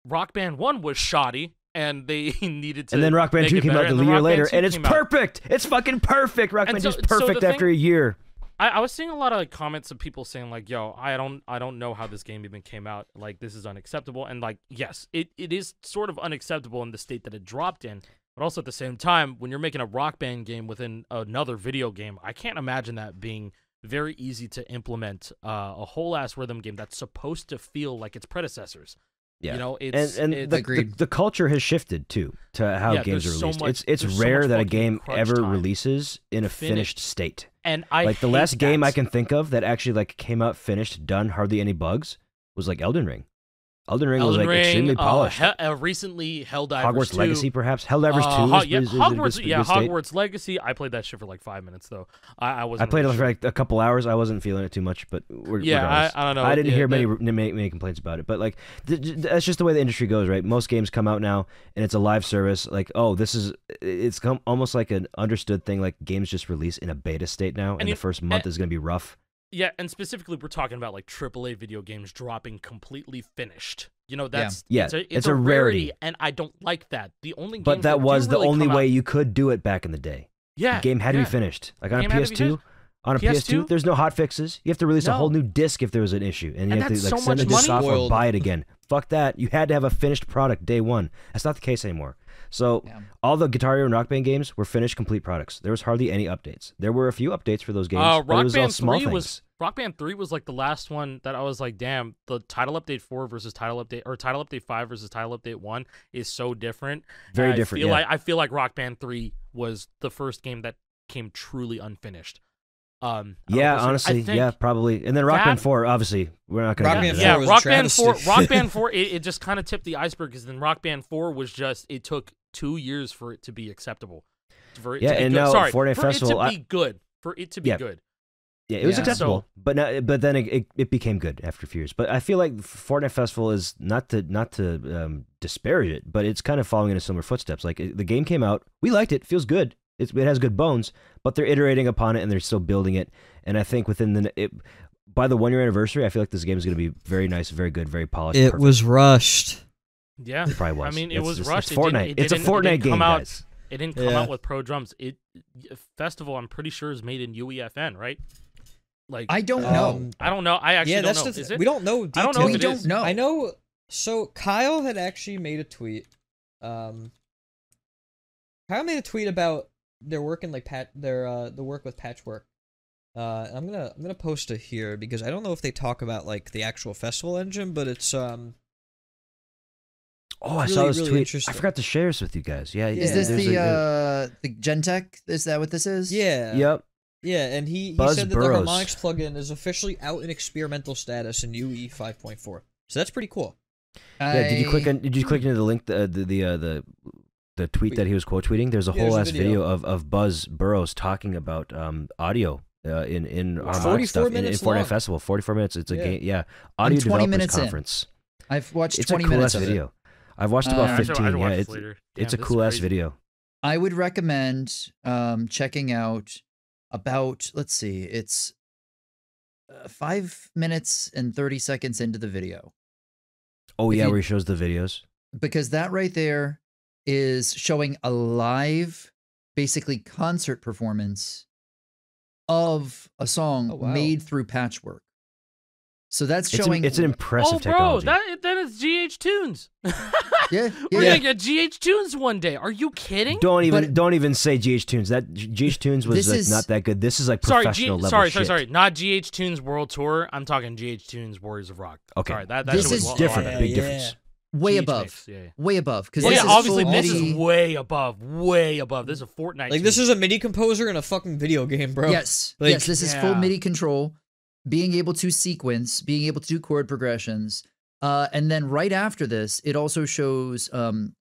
Rock Band 1 was shoddy, and they needed to. And then Rock Band 2 came out the year later, and it's perfect. It's fucking perfect. Rock Band 2 is perfect after a year. I was seeing a lot of comments of people saying like, "Yo, I don't know how this game even came out. Like, this is unacceptable." And like, yes, it is sort of unacceptable in the state that it dropped in. But also at the same time, when you're making a Rock Band game within another video game, I can't imagine that being very easy to implement a whole ass rhythm game that's supposed to feel like its predecessors. Yeah, you know, it's the culture has shifted too to how games are released. It's rare that a game ever releases in a finished state. And I like the last game I can think of that actually like came out finished, done, hardly any bugs, was like Elden Ring. Elden Ring was like extremely polished. Recently, Helldivers Hogwarts 2. Legacy, perhaps. Helldivers 2 is Hogwarts Legacy. I played that shit for like 5 minutes though. I played it for like a couple hours. I wasn't feeling it too much, but I don't know. I didn't hear many complaints about it. But like that's just the way the industry goes, right? Most games come out now, and it's a live service. Like, oh, it's almost like an understood thing. Like games just release in a beta state now, and the first month is going to be rough. Yeah, and specifically, we're talking about like AAA video games dropping completely finished. You know, that's it's a rarity, and I don't like that. The only but that was the only way you could do it back in the day. Yeah, the game had to be finished. Like on a PS2, PS2, there's no hot fixes. You have to release a whole new disc if there was an issue, and you have to like send the disc off or buy it again. Fuck that. You had to have a finished product day one. That's not the case anymore. So all the Guitar Hero and Rock Band games were finished, complete products. There was hardly any updates. There were a few updates for those games, but it was all small things. Rock Band 3 was like the last one that I was like, damn, the Title Update 4 versus Title Update, or Title Update 5 versus Title Update 1 is so different. Very different, I feel like Rock Band 3 was the first game that came truly unfinished. Honestly, probably. And then Rock Band 4, obviously, we're not going to get into that. Rock Band 4, it just kind of tipped the iceberg, because then Rock Band 4 was just, it took 2 years for it to be acceptable. For it to be good. Fortnite Festival, For it to be good. Yeah, it was acceptable, but then it became good after a few years. But I feel like Fortnite Festival is not to disparage it, but it's kind of following in a similar footsteps. Like the game came out, we liked it, feels good, it has good bones, but they're iterating upon it and they're still building it. And I think by the 1 year anniversary, I feel like this game is going to be very nice, very good, very polished. It was rushed. Yeah, it probably was. I mean, it was rushed. It's Fortnite. It's a Fortnite game, guys. It didn't come out with pro drums. Festival, I'm pretty sure, is made in UEFN, right? Like I don't know. I don't know. I actually don't know. Is it? We don't know details. I don't know. We don't know. I know. So Kyle had actually made a tweet. Kyle made a tweet about their work in like the work with Patchwork. I'm gonna post it here because I don't know if they talk about like the actual festival engine, but it's Oh, I saw this tweet. I forgot to share this with you guys. Yeah. Is this the Gentech? Is that what this is? Yeah. Yep. Yeah, and he said that the Harmonix plugin is officially out in experimental status in UE 5.4. So that's pretty cool. Yeah, did you click into the link, the tweet that he was quote tweeting? There's a whole ass video of Buzz Burrows talking about audio in Harmonix stuff in Fortnite Festival. 44 minutes. It's a game. Yeah, audio developers conference. I've watched it's 20 a cool minutes ass of video. I've watched about 15. It's a cool ass video. I would recommend checking out about, let's see, it's 5 minutes and 30 seconds into the video. Oh, yeah, where he shows the videos. Because that right there is showing a live, basically concert performance of a song made through Patchwork. So that's showing. It's an impressive technology. That is GH Tunes. Yeah, We're gonna get GH Tunes one day. Are you kidding? Don't even say GH Tunes. That GH Tunes was not that good. This is like professional level shit. Sorry. Not GH Tunes World Tour. I'm talking GH Tunes Warriors of Rock. Okay, sorry, that this is different. Big difference. Way above. Way above. Because obviously this is way above. Way above. This is a Fortnite. Like this is a MIDI composer in a fucking video game, bro. Yes. This is full MIDI control. Being able to sequence, being able to do chord progressions. And then right after this, it also shows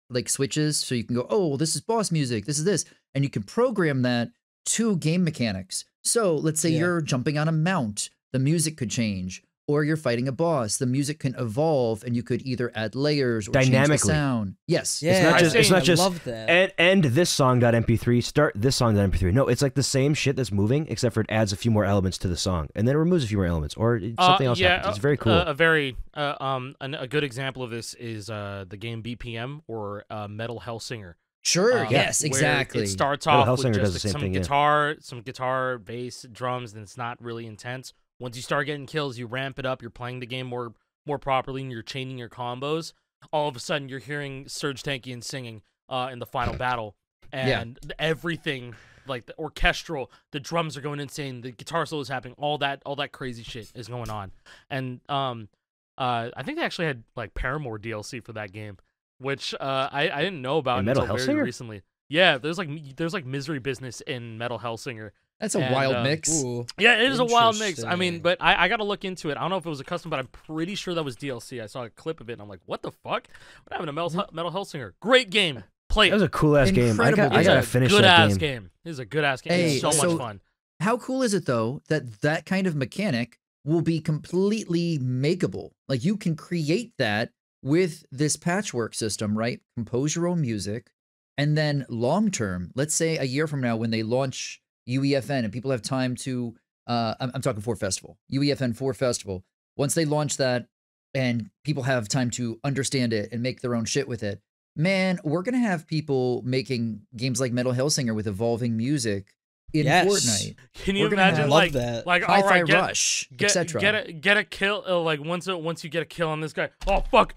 like switches. So you can go, oh, well, this is boss music. This is this. And you can program that to game mechanics. So let's say you're jumping on a mount. The music could change. or you're fighting a boss. The music can evolve, and you could either add layers or change the Dynamically. sound. Yes. Yeah, it's not just love that. end this song.mp3, start this song.mp3. No, it's like the same shit that's moving, except for it adds a few more elements to the song, and then it removes a few more elements, or something else happens. It's very cool. A good example of this is the game BPM or Metal Hellsinger. Sure. Yes. Exactly. It starts off with just some guitar, bass, drums, and it's not really intense. Once you start getting kills, you ramp it up. You're playing the game more properly, and you're chaining your combos. All of a sudden, you're hearing Serge Tankian singing in the final battle, and everything, like the orchestral, the drums are going insane, the guitar solo is happening, all that crazy shit is going on. And I think they actually had like Paramore DLC for that game, which I didn't know about until very recently. Yeah, there's like Misery Business in Metal Hellsinger. That's a wild mix. Yeah, it is a wild mix. I mean, but I got to look into it. I don't know if it was a custom, but I'm pretty sure that was DLC. I saw a clip of it, and I'm like, what the fuck? What happened to Metal Hellsinger? Great game. Play it. That was a cool-ass game. I got to finish that game. It is a good-ass game. Hey, it's so much fun. How cool is it, though, that kind of mechanic will be completely makeable? Like, you can create that with this patchwork system, right? Compose your own music, and then long-term, let's say a year from now when they launch UEFN and people have time to, I'm talking 4 Festival, UEFN 4 Festival. Once they launch that and people have time to understand it and make their own shit with it, man, we're going to have people making games like Metal Hellsinger with evolving music in Fortnite. Can you imagine like Hi-Fi Rush, etc. Get a kill, like once you get a kill on this guy, oh fuck,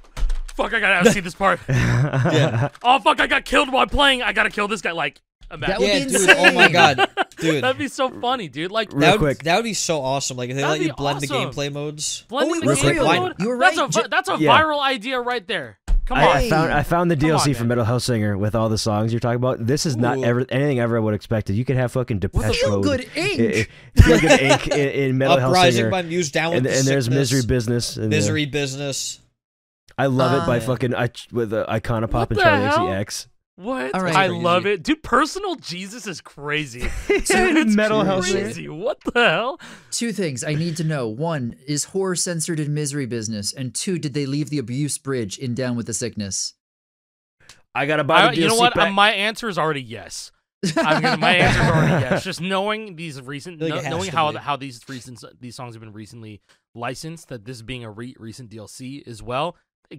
I gotta see this part. Oh fuck, I got killed while playing, I gotta kill this guy, like, that would be insane. Dude, oh my god, dude, that'd be so funny, dude. Like, that would be so awesome. Like, if they let you blend the gameplay modes. Blending the gameplay mode. You were right. That's a viral idea right there. Come on. I found the DLC for Metal Hellsinger with all the songs you're talking about. This is not anything I ever would have expected. You could have fucking Depeche Mode. Good ink. Feel Good Ink in Metal Uprising Hellsinger. by Muse, Down with and there's Misery Business. Misery Business. I love it by fucking with Iconopop and Charlie XCX. What? Right, I love it. Dude, Personal Jesus is crazy. Dude, Metal crazy. What the hell? 2 things I need to know. 1, is horror censored in Misery Business? And 2, did they leave the abuse bridge in Down with the Sickness? I gotta buy the DLC. You know what? Pack. My answer is already yes. My answer is already yes. Just knowing these recent, knowing how these songs have been recently licensed, that this being a recent DLC as well. They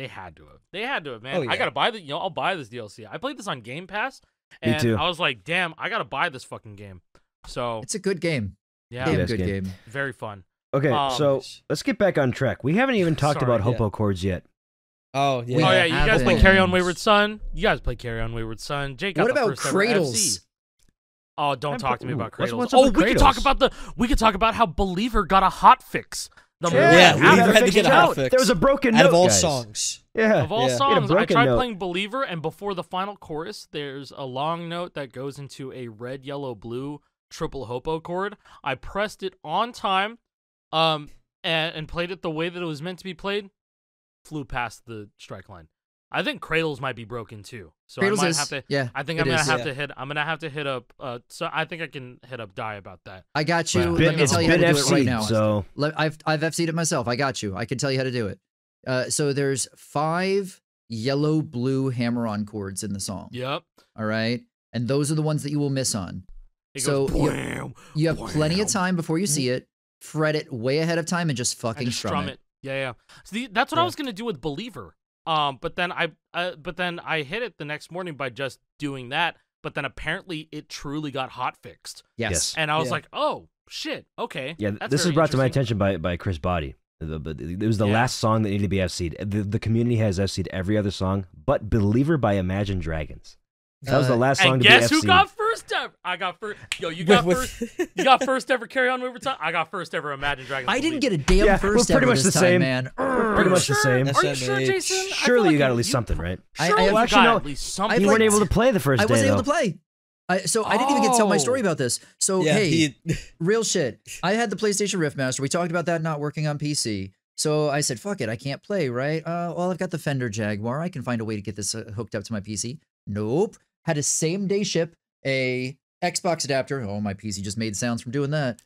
had to have, man. Oh, yeah. I gotta buy I'll buy this DLC. I played this on Game Pass, and Me too. I was like, damn, I gotta buy this fucking game. So it's a good game. Yeah, good game. Very fun. Okay, so let's get back on track. We haven't even talked about Hopo chords yet. Oh yeah. Oh yeah, you guys play Carry On Wayward Son. Jake got what the about first Cradles? Ever FC. Oh, don't talk to me about Cradles. What's up with Cradles? we could talk about how Believer got a hot fix. Believer had to get a hot fix. There was a broken note, out of all guys. songs. Yeah, of all songs, I tried note. playing Believer, and before the final chorus, there's a long note that goes into a red, yellow, blue triple hopo chord. I pressed it on time, and played it the way that it was meant to be played. Flew past the strike line. I think Cradles might be broken too, so Cradles I might have to. Yeah, I think I'm gonna have to hit up. So I think I can hit up Die about that. I got you. Let me tell you how to do it right now. So I've FC'd it myself. I got you. I can tell you how to do it. So there's 5 yellow blue hammer-on chords in the song. Yep. All right, and those are the ones that you will miss on. You have plenty of time before you see it. Fret it way ahead of time and just fucking strum it. Yeah. See, that's what I was gonna do with Believer. But then I hit it the next morning by just doing that. But then apparently it truly got hot fixed. Yes. And I was like, oh shit, okay. Yeah, this was brought to my attention by Chris Body. It was the last song that needed to be FC'd. The community has FC'd every other song, but Believer by Imagine Dragons. That was the last song to be FC'd. And guess who got first ever? I got first. Yo, you got first. You got first ever Carry On Wayward Son. I got first ever Imagine Dragons. I didn't get a damn first ever this time, man. Pretty much the same. Are you sure, Jason? Surely you got at least something, right? Surely you got at least something. You weren't able to play the first day, I wasn't able to play. So I didn't even get to tell my story about this. So hey, real shit. I had the PlayStation Riftmaster. We talked about that not working on PC. So I said, fuck it, I can't play, right? Well, I've got the Fender Jaguar. I can find a way to get this hooked up to my PC. Nope. Had a same day ship a Xbox adapter. Oh, my PC just made sounds from doing that.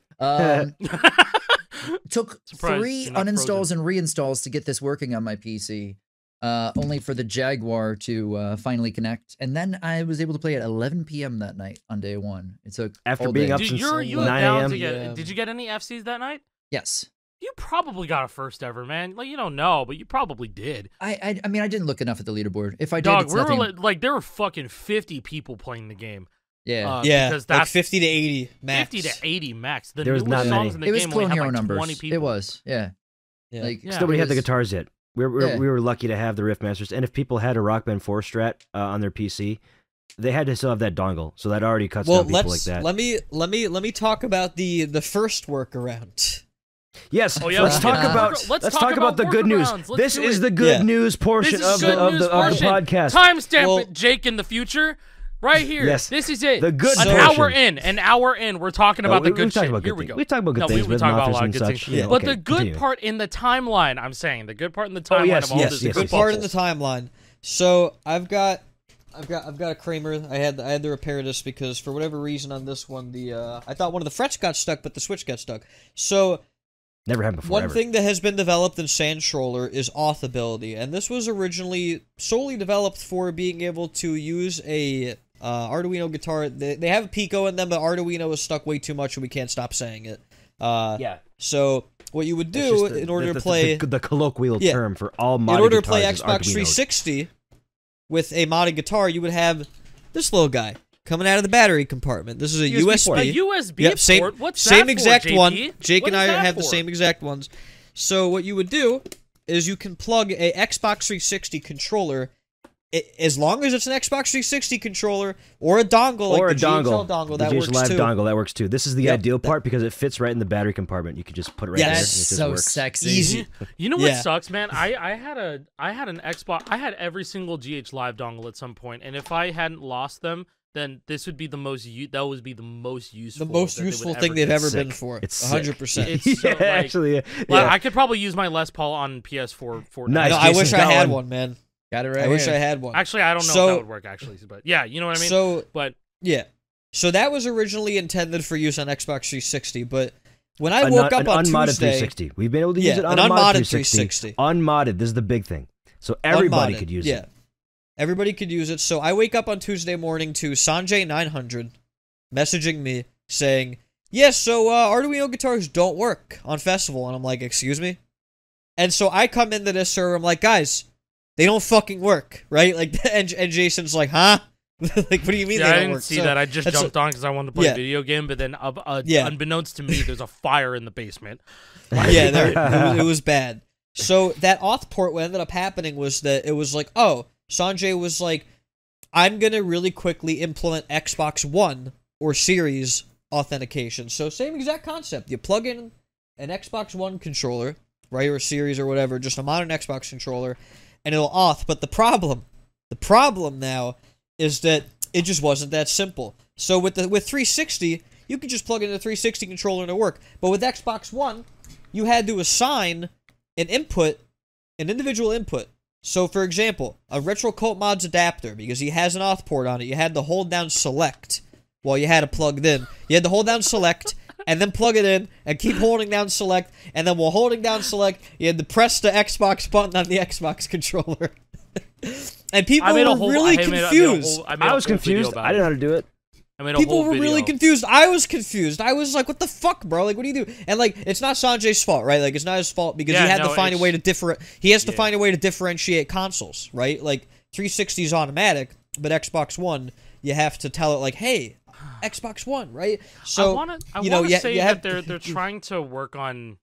took 3 uninstalls and reinstalls to get this working on my PC. Only for the Jaguar to finally connect, and then I was able to play at 11 p.m. that night on day 1. It took after being up since 9 a.m. Did you get any FCs that night? Yes. You probably got a first ever, man. Like, you don't know, but you probably did. I mean, I didn't look enough at the leaderboard. If I did, Dog, it's nothing... like there were fucking 50 people playing the game. Yeah, because that's like 50 to 80 max. 50 to 80 max. There was not many. In the it was game clone hero like numbers. 20 people. It was, yeah. Like, still, we had the guitars yet. We were lucky to have the Riffmasters, and if people had a Rock Band 4 strat on their PC, they had to still have that dongle, so that already cuts down people like that. Let me talk about the first workaround. Yes, let's talk about the good news. This is the good news portion of the podcast. Timestamp it, Jake, in the future. Right here. Yes. This is it. The good An hour in, we're talking about the good shit. Here we go. We talk about good things. We talk about a lot of good things. Yeah, but the good part in the timeline, I'm saying, the good part in the timeline of all this. The good part in the timeline. So I've got a Kramer. I had to repair this because for whatever reason on this one, I thought one of the frets got stuck, but the switch got stuck. So never happened before. One thing that has been developed in Sandstroller is auth ability, and this was originally solely developed for being able to use a Arduino guitar. They have a Pico in them, but Arduino is stuck way too much, and we can't stop saying it. So what you would do in order to play the colloquial term for all modded guitars. In order to play Xbox 360 with a modded guitar, you would have this little guy coming out of the battery compartment. This is a USB. A USB port? What's that same for, exact JP? one. Jake and I have for? the same exact ones. So what you would do is you can plug a Xbox 360 controller, as long as it's an Xbox 360 controller or a dongle, or like the GHL dongle, that works Live too. Dongle, that works too. This is the ideal part because it fits right in the battery compartment. You can just put it right there. And it just so works. sexy. Easy. You know what sucks, man? I had an Xbox. I had every single GH Live dongle at some point, and if I hadn't lost them, then this would be the most useful. The most useful thing they've ever been for. It's 100%. It's so, actually. I could probably use my Les Paul on PS4 Fortnite. Nice. I wish I had one, man. Got it right. I wish I had one. Actually, I don't know if that would work. Actually, but yeah, you know what I mean. So that was originally intended for use on Xbox 360, but when I woke up on unmodded Tuesday, 360. We've been able to use it on an unmodded 360. Unmodded. This is the big thing. So everybody could use it. Everybody could use it. So I wake up on Tuesday morning to Sanjay900 messaging me saying, yes, so Arduino guitars don't work on Festival. And I'm like, excuse me? And so I come into this server, I'm like, guys, they don't fucking work, right? Like, and Jason's like, huh? Like, what do you mean they don't work? I didn't see that. I just jumped on because I wanted to play a video game, but then unbeknownst to me, there's a fire in the basement. It was bad. So that auth port, what ended up happening was that it was like, oh, Sanjay was like, I'm going to really quickly implement Xbox One or Series authentication. So same exact concept. You plug in an Xbox One controller, right, or Series or whatever, just a modern Xbox controller, and it'll auth. But the problem now is that it just wasn't that simple. So with 360, you could just plug in the 360 controller and it'll work. But with Xbox One, you had to assign an individual input. So, for example, a Retro Cult Mods adapter, because he has an auth port on it, you had to hold down select while you had it plugged in. You had to hold down select and then plug it in and keep holding down select, and then while holding down select, you had to press the Xbox button on the Xbox controller. And people were really confused. I was confused. I didn't know how to do it. People were really confused. I was confused. I was like, what the fuck, bro? Like, what do you do? And, like, it's not Sanjay's fault, right? Like, it's not his fault because he had to find a way to He has to find a way to differentiate consoles, right? Like, 360 is automatic, but Xbox One, you have to tell it, like, hey, Xbox One, right? So, I want to say that they're trying to work on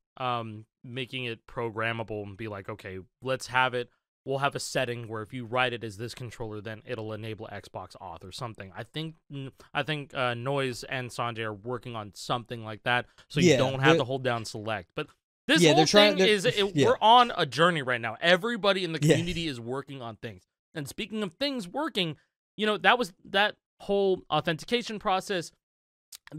making it programmable and be like, okay, let's have it. We'll have a setting where if you write it as this controller, then it'll enable Xbox auth or something. I think Noise and Sanjay are working on something like that, so you don't have to hold down select. But this whole thing is we're on a journey right now. Everybody in the community is working on things. And speaking of things working, that whole authentication process.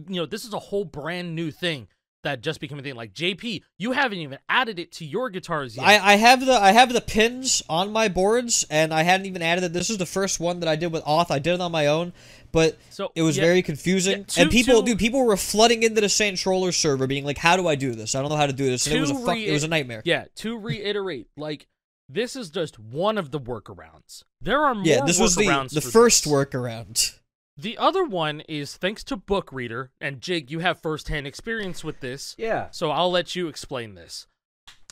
This is a whole brand new thing. that just became a thing. Like JP, you haven't even added it to your guitars yet. I have the pins on my boards, and I hadn't even added it. This is the first one that I did with Auth. I did it on my own, but it was very confusing. And people were flooding into the Saints Roller server, being like, "How do I do this? I don't know how to do this." And it was a nightmare. Yeah. To reiterate, like, this is just one of the workarounds. There are more. Yeah, this was the first workaround. The other one is thanks to Bookreader, and Jig, you have firsthand experience with this. Yeah. So I'll let you explain this.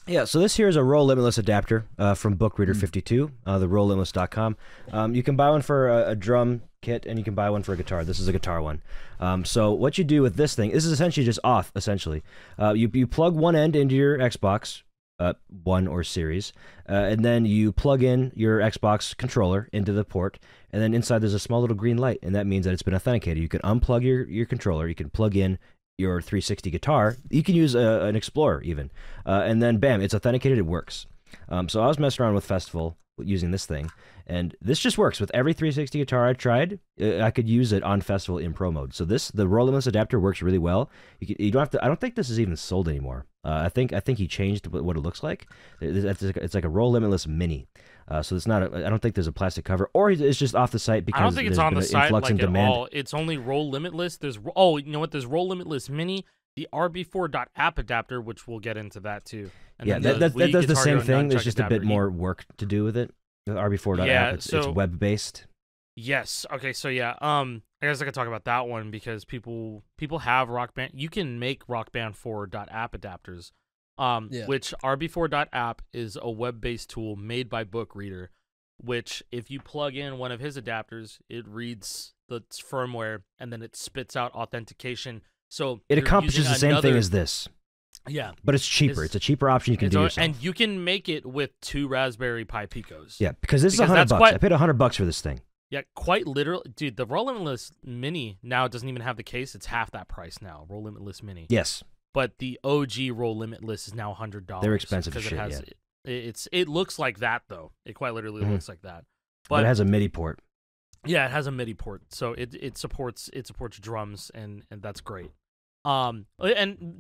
Yeah, so this here is a Roll Limitless adapter from Bookreader 52, the rolllimitless.com. You can buy one for a drum kit, and you can buy one for a guitar. This is a guitar one. So what you do with this thing, this is essentially just Auth, essentially. You plug one end into your Xbox One or Series, and then you plug in your Xbox controller into the port, and then inside there's a small little green light, and that means that it's been authenticated. You can unplug your controller, you can plug in your 360 guitar, you can use an Explorer even, and then bam, it's authenticated, it works. So I was messing around with Festival using this thing, and this just works with every 360 guitar I tried. I could use it on Festival in Pro mode. So the Roll Limitless adapter works really well. You don't have to. I don't think this is even sold anymore. I think he changed what it looks like. It's like a Roll Limitless Mini. So it's not. I don't think there's a plastic cover, or it's just off the site because I don't think it's on the site like at demand. all. It's only Roll Limitless. There's you know what? There's Roll Limitless Mini, the RB4.app adapter, which we'll get into that too. And yeah, that does the same thing. There's just a bit more work to do with it. The RB4.app, yeah, it's web based. Yes. Okay. So yeah. I guess I could talk about that one because people have Rock Band. You can make Rock Band 4.app adapters. Which RB4.app is a web-based tool made by Bookreader, which if you plug in one of his adapters, it reads the firmware and then it spits out authentication. So it accomplishes the same thing as this. Yeah. But it's cheaper. It's a cheaper option you can do yourself. And you can make it with 2 Raspberry Pi Picos. Yeah, because this is $100. I paid $100 for this thing. Yeah, quite literally. Dude, the Roll Limitless Mini now doesn't even have the case. It's half that price now, Roll Limitless Mini. Yes. But the OG Roll Limitless is now $100. They're expensive as shit, it looks like that, though. It quite literally looks like that. But it has a MIDI port. Yeah, it has a MIDI port. So it supports drums, and that's great. And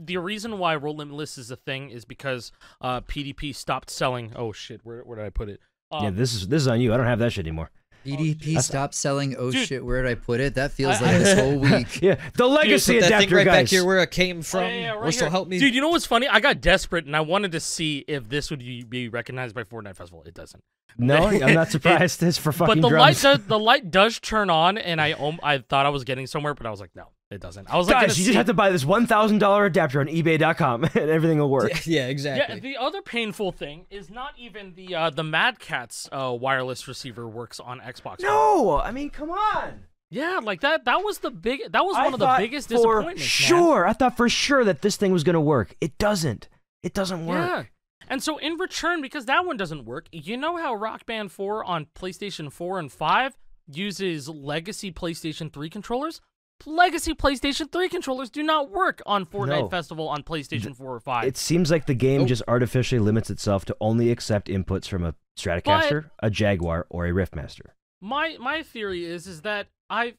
the reason why Roll Limitless is a thing is because PDP stopped selling. Oh shit, where did I put it? Yeah, this is on you. I don't have that shit anymore. PDP stopped selling. Oh dude, shit, where did I put it? That feels like this whole week. Yeah, the legacy adapter, that thing right guys. back here where it came from. Right still help me, dude. You know what's funny? I got desperate and I wanted to see if this would be recognized by Fortnite Festival. It doesn't. No, I'm not surprised. It's for fucking drums. But the light does turn on, and I thought I was getting somewhere, but I was like, no, it doesn't. I was like, guys, you just have to buy this $1,000 adapter on eBay.com, and everything will work. Yeah, exactly. Yeah, the other painful thing is not even the Mad Catz wireless receiver works on Xbox. No, I mean, come on. Yeah, like that was one of the biggest disappointments. Sure, I thought for sure that this thing was gonna work. It doesn't. It doesn't work. Yeah. And so in return, because that one doesn't work, you know how Rock Band 4 on PlayStation 4 and 5 uses legacy PlayStation 3 controllers? Legacy PlayStation 3 controllers do not work on Fortnite Festival on PlayStation 4 or 5. It seems like the game just artificially limits itself to only accept inputs from a Stratocaster, a Jaguar, or a Riffmaster. My theory is that I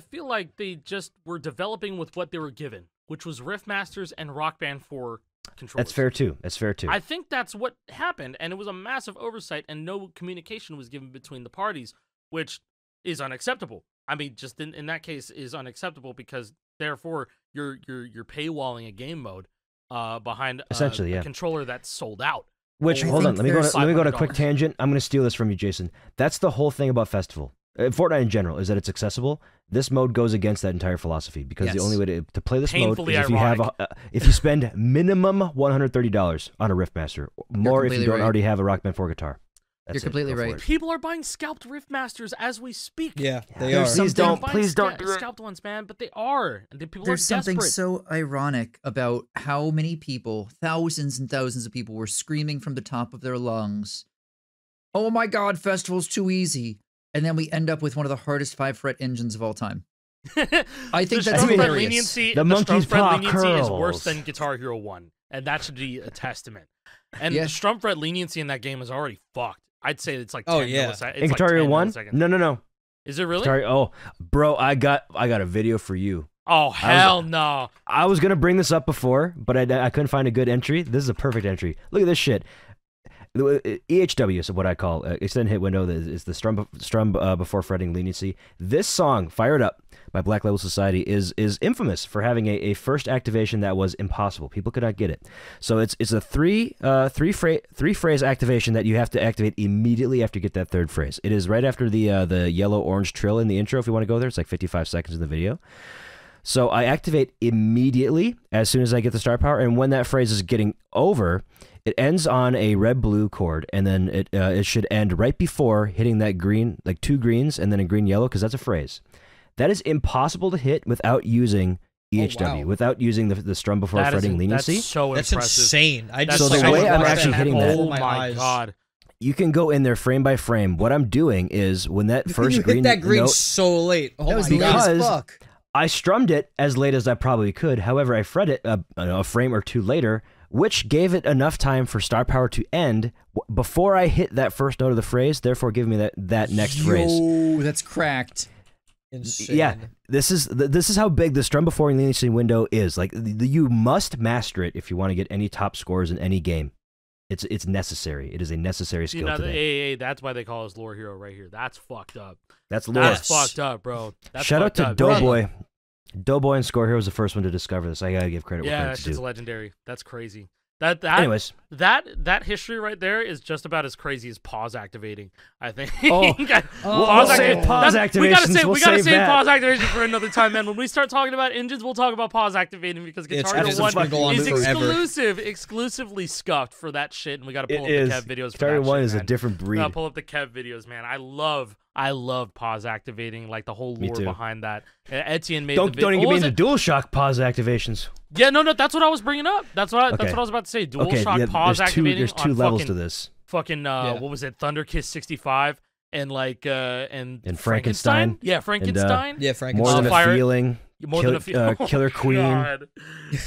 feel like they just were developing with what they were given, which was Riffmasters and Rock Band 4 controllers. That's fair too. I think that's what happened, and it was a massive oversight, and no communication was given between the parties, which is unacceptable. I mean, just in that case is unacceptable because therefore you're paywalling a game mode behind essentially a controller that's sold out. Which hold on, let me go on a quick tangent. I'm going to steal this from you, Jason. That's the whole thing about Festival. Fortnite in general is that it's accessible. This mode goes against that entire philosophy because the only way to play this mode is if you spend minimum $130 on a Riffmaster, more if you don't already have a Rock Band 4 guitar. You're completely right. People are buying scalped Riffmasters as we speak. Yeah, they are. Please don't scalped ones, man. But they are. And people There's are desperate. Something so ironic about how many people, thousands and thousands of people, were screaming from the top of their lungs, "Oh my God, Festival's too easy." And then we end up with one of the hardest 5-fret engines of all time. I think that's hilarious. The monkey's paw curls is worse than Guitar Hero 1, and that should be a testament. And the strum fret leniency in that game is already fucked. I'd say it's like 10 milliseconds. In Guitar Hero 1? No. Is it really? Bro, I got a video for you. Oh, hell no. I was going to bring this up before, but I couldn't find a good entry. This is a perfect entry. Look at this shit. EHW is what I call extended hit window. Is the strum before fretting leniency. This song, "Fire It Up" by Black Label Society, is infamous for having a first activation that was impossible. People could not get it. So it's a three phrase activation that you have to activate immediately after you get that third phrase. It is right after the yellow orange trill in the intro. If you want to go there, it's like 55 seconds in the video. So I activate immediately as soon as I get the star power, and when that phrase is getting over, it ends on a red-blue chord, and then it should end right before hitting that green, like 2 greens, and then a green-yellow, because that's a phrase. That is impossible to hit without using EHW, without using the strum before fretting leniency. That's so impressive. That's insane. So the way I'm actually hitting that, oh my god. You can go in there frame by frame. What I'm doing is when that first you green hit that green note, so late. Oh That was my late god. as fuck. I strummed it as late as I probably could. However, I fret it a frame or two later, which gave it enough time for star power to end before I hit that first note of the phrase, therefore giving me that next phrase. Yo, that's cracked. Insane. Yeah, this is how big the strum before leniency window is. Like, you must master it if you want to get any top scores in any game. It's necessary. It is a necessary skill today. That's why they call us lore hero right here. That's fucked up. That's lore. That's fucked up, bro. That's Shout out to up, Doughboy. Doughboy and Score Hero was the first one to discover this. I gotta give credit where credit's due. Yeah, it's legendary. That's crazy. Anyways, that history right there is just about as crazy as pause activating, I think. We'll save pause activations. We gotta save pause activation for another time, man. When we start talking about engines, we'll talk about pause activating, because Guitar Hero 1 is exclusively scuffed for that shit, and we gotta pull up the Kev videos for Guitar Hero 1 shit, is man. a different breed. We gotta pull up the Kev videos, man. I love pause activating, like the whole lore behind that. Etienne made Don't even get me into DualShock pause activations. Yeah, no, that's what I was bringing up. That's what I was about to say. DualShock pause activating. There's two levels to this. Fucking what was it? Thunderkiss 65 and and Frankenstein. Yeah, Frankenstein. Yeah, Frankenstein. More than a feeling. More than a feeling. Killer Queen. God.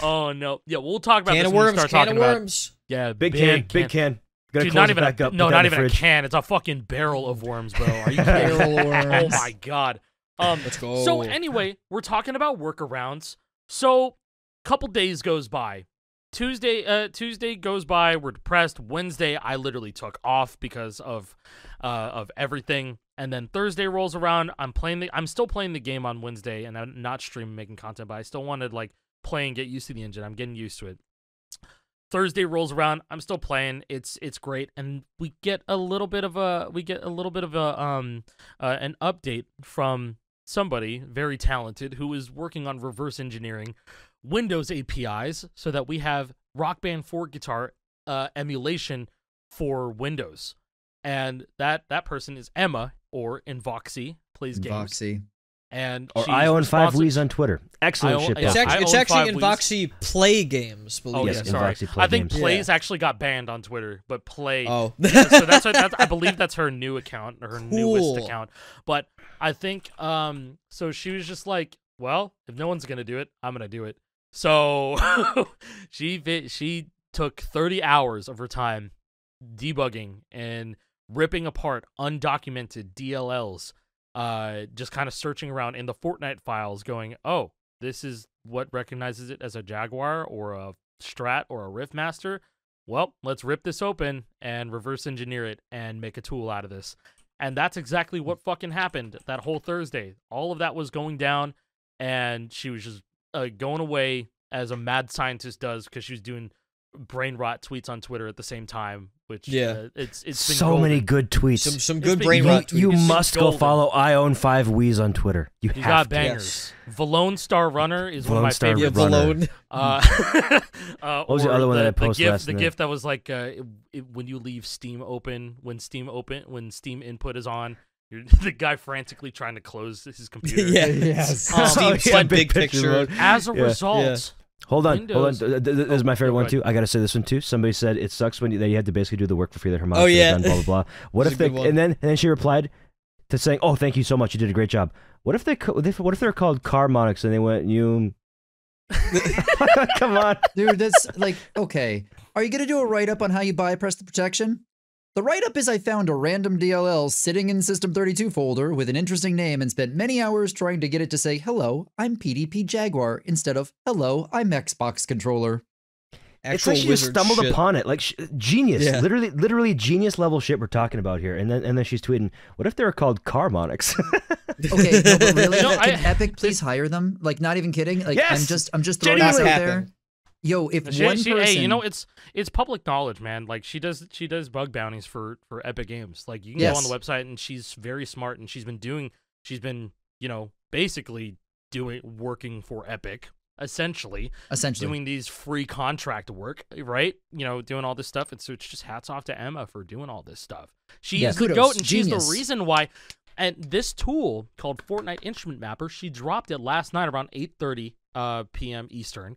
Oh no. Yeah, we'll talk about can this of when worms. we start Can talking of about. worms. Yeah, big can. Dude, not even a can. It's a fucking barrel of worms, bro. Are you kidding? Barrel of worms. Oh my god. Let's go. So anyway, we're talking about workarounds. So, couple days goes by. Tuesday goes by. We're depressed. Wednesday, I literally took off because of everything. And then Thursday rolls around. I'm still playing the game on Wednesday, and I'm not streaming, making content, but I still wanted play and get used to the engine. I'm getting used to it. Thursday rolls around. I'm still playing. It's great, and we get a little bit of an update from somebody very talented who is working on reverse engineering Windows APIs so that we have Rock Band 4 guitar emulation for Windows. And that person is Emma, or Invoxy, plays games. Invoxy. And or I own 5 Wii's on Twitter. Excellent shit. It's actually Invoxy Play Games. Yes, sorry. Invoxy Play I think games. Plays actually got banned on Twitter, but Play. Oh, so that's I believe that's her new account, or her newest account. But I think so she was just like, well, if no one's gonna do it, I'm gonna do it. So she took 30 hours of her time debugging and ripping apart undocumented DLLs. Just kind of searching around in the Fortnite files going, oh, this is what recognizes it as a Jaguar or a Strat or a Riffmaster. Well, let's rip this open and reverse engineer it and make a tool out of this. And that's exactly what fucking happened that whole Thursday. All of that was going down, and she was just going away as a mad scientist does, because she was doing brain rot tweets on Twitter at the same time, which it's been so golden. many good tweets. Some good brain rot tweets. You must go follow I own 5 Wii's on Twitter. You have got to. bangers. Valone Star Runner is one of my Star favorites. Valone. What was the other one that I posted last night? The GIF that was like when you leave Steam open, when Steam input is on, you're the guy frantically trying to close his computer. Yes. Steam big picture mode. As a result. Hold on. This is my favorite one too. I gotta say this one too. Somebody said it sucks when you had to basically do the work for free that her mom should have done. Blah blah blah. What if they? And then she replied to saying, "Oh, thank you so much. You did a great job." What if they're called Carmonics and they went you? Come on, dude. That's like, okay. Are you gonna do a write up on how you bypass the protection? The write-up is I found a random DLL sitting in System32 folder with an interesting name and spent many hours trying to get it to say, hello, I'm PDP Jaguar, instead of, hello, I'm Xbox controller. It's like she just stumbled upon it, like genius, literally genius level shit we're talking about here. And then she's tweeting, "What if they're called Carmonics?" Okay, no, but really, can Epic please hire them? Like, not even kidding. Like, yes! I'm just throwing this out there. Yo, if one person, hey, you know, it's public knowledge, man. Like she does bug bounties for Epic Games. Like you can go on the website, and she's very smart, and she's been you know, basically working for Epic. Essentially doing these free contract work, right? You know, doing all this stuff. And so it's just hats off to Emma for doing all this stuff. She is the GOAT, and she's the reason why. And this tool called Fortnite Instrument Mapper, she dropped it last night around 8:30 p.m. Eastern,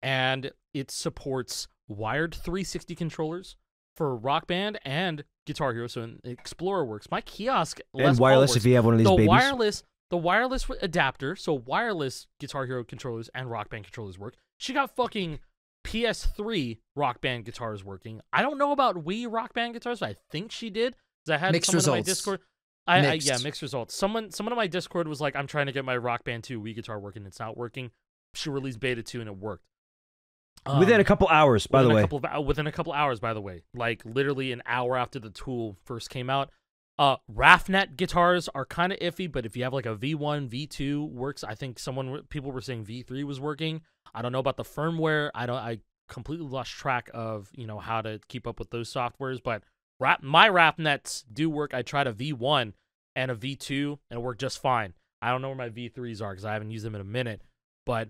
and it supports wired 360 controllers for Rock Band and Guitar Hero. So in Explorer works. My kiosk and wireless if you have one of these babies. The wireless adapter, so wireless Guitar Hero controllers and Rock Band controllers work. She got fucking PS3 Rock Band guitars working. I don't know about Wii Rock Band guitars, but I think she did. Because I had mixed someone results. in my Discord. Mixed results. Someone in my Discord was like, I'm trying to get my Rock Band 2 Wii guitar working. It's not working. She released beta 2 and it worked. Within a couple hours, by the way. Within a couple hours, by the way. Like literally an hour after the tool first came out. RAFnet guitars are kind of iffy, but if you have like a V1, V2 works. I think people were saying V3 was working. I don't know about the firmware. I completely lost track of, you know, how to keep up with those softwares, but my RAFnets do work. I tried a V1 and a V2 and it worked just fine. I don't know where my V3s are because I haven't used them in a minute, but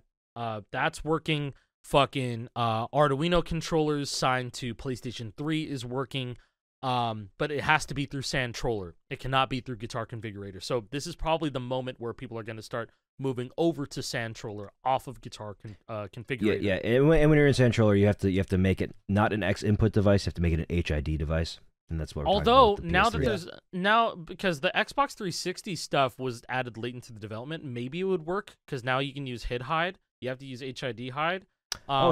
that's working. Fucking Arduino controllers signed to PlayStation 3 is working. But it has to be through Sandtroller. It cannot be through Guitar Configurator. So this is probably the moment where people are going to start moving over to Sandtroller off of Guitar Configurator. Yeah. And when you're in Sandtroller, you have to make it not an X input device. You have to make it an HID device, and that's what. Although now because the Xbox 360 stuff was added late into the development, maybe it would work because now you can use HID hide. You have to use HID hide.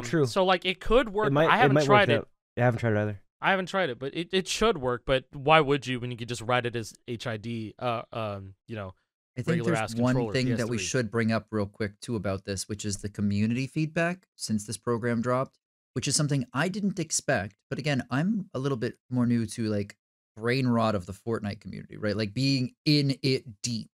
True. So like it could work. I haven't tried it. I haven't tried it either. I haven't tried it, but it should work. But why would you when you could just write it as HID? You know, I think there's one thing that we should bring up real quick too about this, which is the community feedback since this program dropped, which is something I didn't expect. But again, I'm a little bit more new to like brain rot of the Fortnite community, right? Like being in it deep.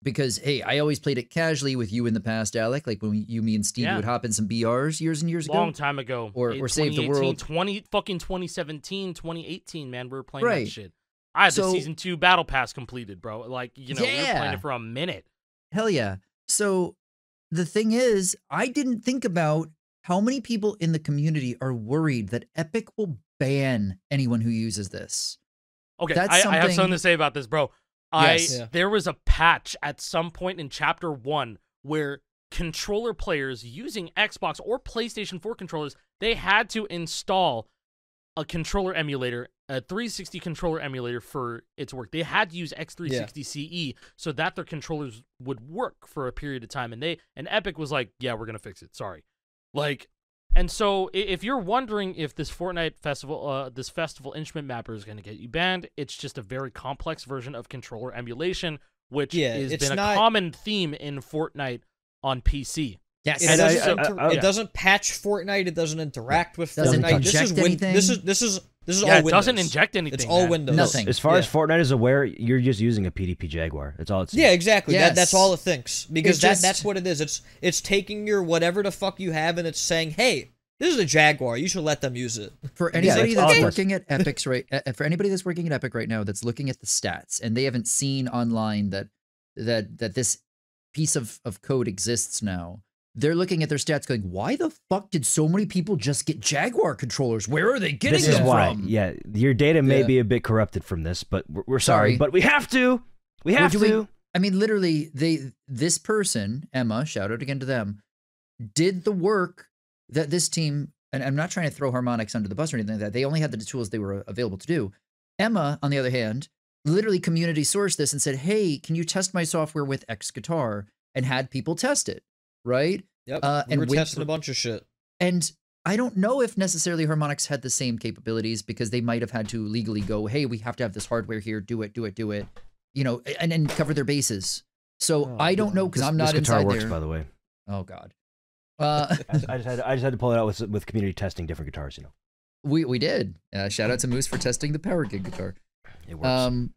Because, hey, I always played it casually with you in the past, Alec. Like when me and Steve would hop in some BRs years and years ago. Long time ago. Or Save the World. 2017, 2018, man. We were playing that shit. I had the Season 2 Battle Pass completed, bro. Like, you know, we were playing it for a minute. Hell yeah. So the thing is, I didn't think about how many people in the community are worried that Epic will ban anyone who uses this. Okay, I have something to say about this, bro. There was a patch at some point in Chapter 1 where controller players using Xbox or PlayStation 4 controllers, they had to install a controller emulator, a 360 controller emulator for it to work. They had to use X360 CE so that their controllers would work for a period of time. And Epic was like, yeah, we're going to fix it. Sorry. Like, and so if you're wondering if this Fortnite Festival, this festival instrument mapper is going to get you banned, it's just a very complex version of controller emulation, which has been a common theme in Fortnite on PC. Yes, it doesn't patch Fortnite. It doesn't interact with Fortnite. This is all Windows. It doesn't inject anything. It's all Windows. Nothing. As far as Fortnite is aware, you're just using a PDP Jaguar. That's all it's. Yeah, exactly. Yes. That's all it thinks because that's what it is. It's taking your whatever the fuck you have and it's saying, hey, this is a Jaguar. You should let them use it. For anybody that's working at Epic's for anybody that's working at Epic right now, that's looking at the stats and they haven't seen online that this piece of code exists now. They're looking at their stats going, why the fuck did so many people just get Jaguar controllers? Where are they getting them from? Yeah, your data may be a bit corrupted from this, but we're sorry. But we have to. We have to. I mean, literally, this person, Emma, shout out again to them, did the work that this team, and I'm not trying to throw Harmonix under the bus or anything like that. They only had the tools they were available to do. Emma, on the other hand, literally community sourced this and said, hey, can you test my software with X Guitar? And had people test it. Right? Yep. And we were testing a bunch of shit. And I don't know if necessarily Harmonix had the same capabilities because they might have had to legally go, hey, we have to have this hardware here, do it, you know, and then cover their bases. So I don't know because I'm not this guitar inside works, there. by the way. Oh God. I just had to pull it out with community testing different guitars, you know. We did. Shout out to Moose for testing the Power Gig guitar. It works.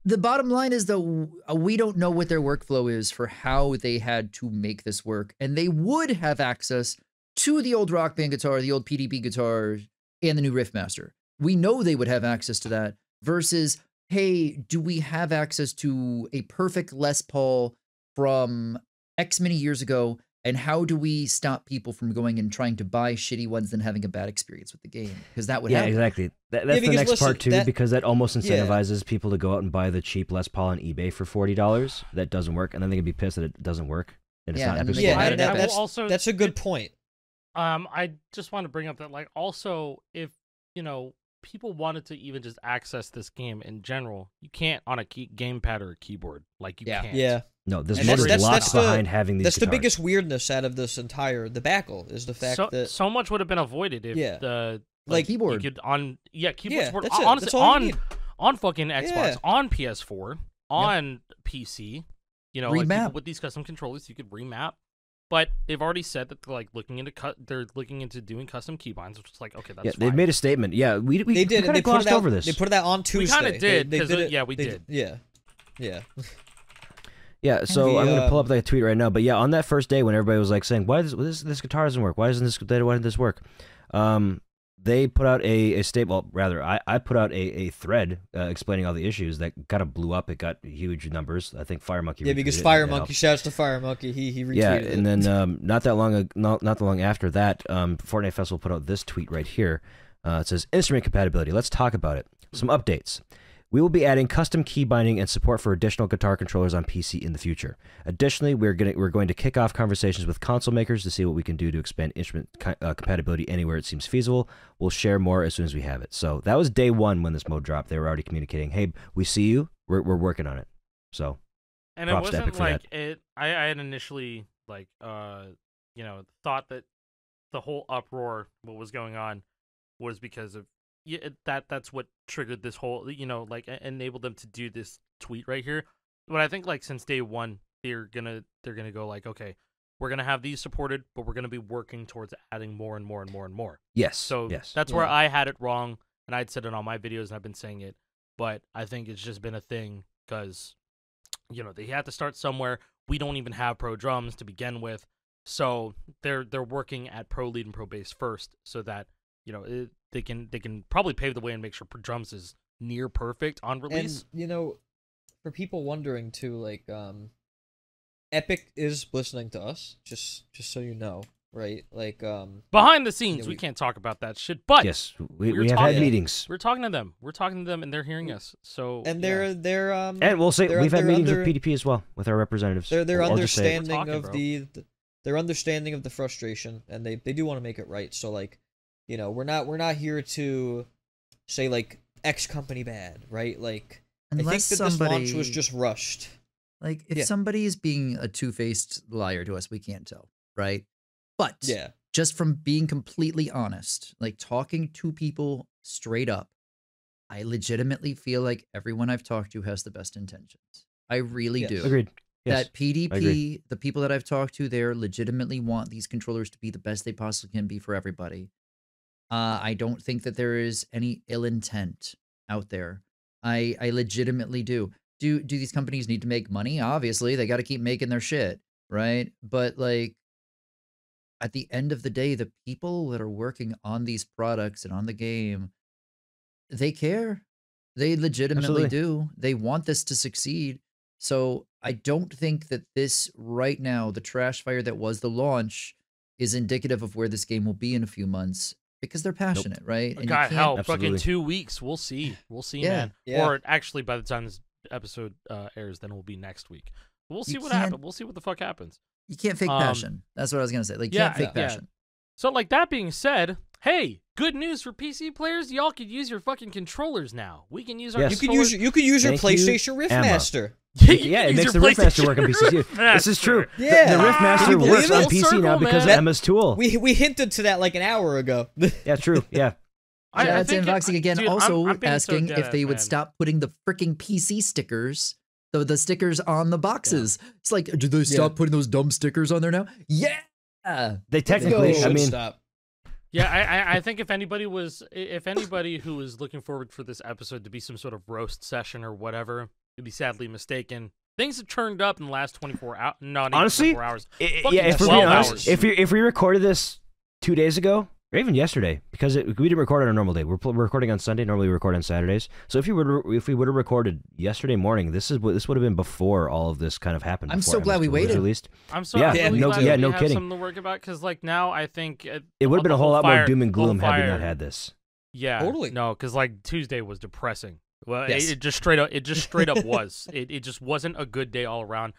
The bottom line is, though, we don't know what their workflow is for how they had to make this work. And they would have access to the old Rock Band guitar, the old PDP guitar, and the new Riffmaster. We know they would have access to that versus, hey, do we have access to a perfect Les Paul from X many years ago? And how do we stop people from going and trying to buy shitty ones and having a bad experience with the game? Because that would happen. Yeah, exactly. That's the next part, too, because that almost incentivizes people to go out and buy the cheap Les Paul on eBay for $40. That doesn't work. And then they can be pissed that it doesn't work. And it's not epic. That's a good point. I just want to bring up that, like, also, if, you know, people wanted to even just access this game in general, you can't on a gamepad or a keyboard. Like, you can't. Yeah. No, there's lots behind having these That's guitars. the biggest weirdness out of this entire debacle is the fact that so much would have been avoided if the like keyboard you could keyboard support that's honestly on fucking Xbox, Yeah. on PS4, on PC. You know, like people with these custom controllers, you could remap. But they've already said that they're like looking into doing custom keybinds, which is like, okay, that's fine. They've made a statement. Yeah, we they did. Kind of glossed over this. They put that on Tuesday. We kind of did. They did it. Yeah, we did. Yeah. Yeah, so I'm gonna pull up that tweet right now. But yeah, on that first day when everybody was like saying, "Why does this guitar doesn't work? Why didn't this work?" They put out a statement. Well, rather, I put out a thread explaining all the issues that kind of blew up. It got huge numbers. I think Fire Monkey. Yeah, because Fire Monkey. Shouts to Fire Monkey. He retweeted. Yeah, and then not that long after that, Fortnite Festival put out this tweet right here. It says instrument compatibility. Let's talk about it. Some updates. We will be adding custom key binding and support for additional guitar controllers on PC in the future. Additionally, we're going to kick off conversations with console makers to see what we can do to expand instrument compatibility anywhere it seems feasible. We'll share more as soon as we have it. So that was day one when this mode dropped. They were already communicating, "Hey, we see you. We're working on it." So, and it wasn't like it. I had initially thought that the whole uproar, what was going on, was because of. Yeah, that's what triggered this whole, enabled them to do this tweet right here. But I think like since day one, they're gonna go like, okay, we're gonna have these supported, but we're gonna be working towards adding more and more and more and more. Yes. So that's where I had it wrong, and I'd said it on my videos, and I've been saying it. But I think it's just been a thing because, they had to start somewhere. We don't even have pro drums to begin with, so they're working at pro lead and pro bass first, so that they can probably pave the way and make sure drums is near perfect on release. And for people wondering too, like Epic is listening to us, just so you know, right? Like behind the scenes, we can't talk about that shit, but yes, we have had meetings. We're talking to them. and they're hearing us. So and they're and we'll say we've had meetings with PDP as well with our representatives. Their understanding of their understanding of the frustration, and they do want to make it right. So like. We're not here to say like X company bad, right? Like unless I think that this launch was just rushed. Like if somebody is being a two-faced liar to us, we can't tell, right? But just from being completely honest, like talking to people straight up, I legitimately feel like everyone I've talked to has the best intentions. I really do. Agreed. Yes, that PDP, the people that I've talked to there legitimately want these controllers to be the best they possibly can be for everybody. I don't think that there is any ill intent out there. I legitimately do. Do these companies need to make money? Obviously, they got to keep making their shit, right? But like, at the end of the day, the people that are working on these products and on the game, they care. They legitimately do. They want this to succeed. So I don't think that this right now, the trash fire that was the launch, is indicative of where this game will be in a few months. Because they're passionate, right? And God help, fucking 2 weeks. We'll see, man. Yeah. Or actually, by the time this episode airs, then it will be next week. We'll see what happens. We'll see what the fuck happens. You can't fake passion. That's what I was gonna say. Like, you can't fake passion. So, like that being said, hey, good news for PC players. Y'all could use your fucking controllers now. We can use our. You could use your PlayStation Riffmaster. Yeah, it makes the Riffmaster work on PC too. This is true. Yeah, the Riffmaster works on PC now because of Emma's tool. We hinted to that like an hour ago. Yeah, true. Yeah. That's Invoxing again. Dude, also I'm asking if they would stop putting the freaking PC stickers, the stickers on the boxes. Yeah. It's like, do they stop putting those dumb stickers on there now? Yeah, they technically. I mean, stop. Yeah, I think if anybody who was looking forward for this episode to be some sort of roast session or whatever, you'd be sadly mistaken. Things have turned up in the last 24 hours. Not honestly, 24 hours. Yeah, if we're being honest, if we recorded this 2 days ago, or even yesterday, because we didn't record on a normal day. We're recording on Sunday. Normally we record on Saturdays. So if we would have recorded yesterday morning, this would have been before all of this kind of happened. I'm so glad we waited. Released. I'm so glad we no have kidding. Something to work about because like now I think it would have been a whole lot more doom and gloom had we not had this. Yeah, totally. No, because like Tuesday was depressing. Well, it just straight up was. It just wasn't a good day all around.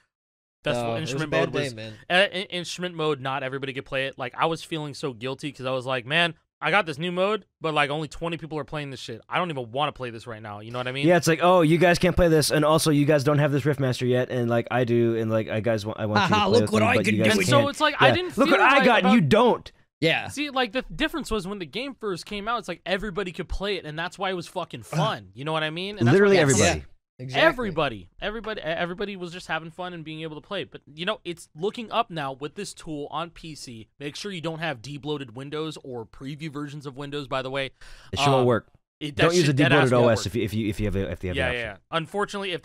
Festival instrument mode was instrument mode. Not everybody could play it. Like I was feeling so guilty because I was like, man, I got this new mode, but like only 20 people are playing this shit. I don't even want to play this right now. You know what I mean? Yeah, it's like, oh, you guys can't play this, and also you guys don't have this Riffmaster yet, and like I do, and like I want you to play look with what me, I but can you guys do. can't. So it's like I didn't. Look what I got, and you don't. Yeah. See, like the difference was when the game first came out, it's like everybody could play it, and that's why it was fucking fun. You know what I mean? And that's literally everybody. Yeah. Exactly. Everybody was just having fun and being able to play. But you know, it's looking up now with this tool on PC. Make sure you don't have debloated Windows or preview versions of Windows. By the way, it should won't work. Don't use a debloated OS if you have the option. Yeah. Unfortunately, if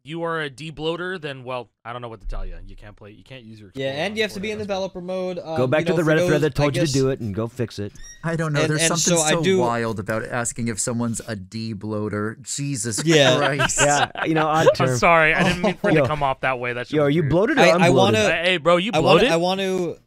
you are a debloater, then well, I don't know what to tell you. You can't play. You can't use your Explorer and you have to be in developer mode. Go back to the Reddit thread that told you to do it and go fix it. I don't know. There's something so wild about asking if someone's a debloater. Jesus Christ. Yeah, odd term. I'm sorry. I didn't mean for it to come off that way. That's are you bloated or unbloated? Hey, bro, you bloated? I want to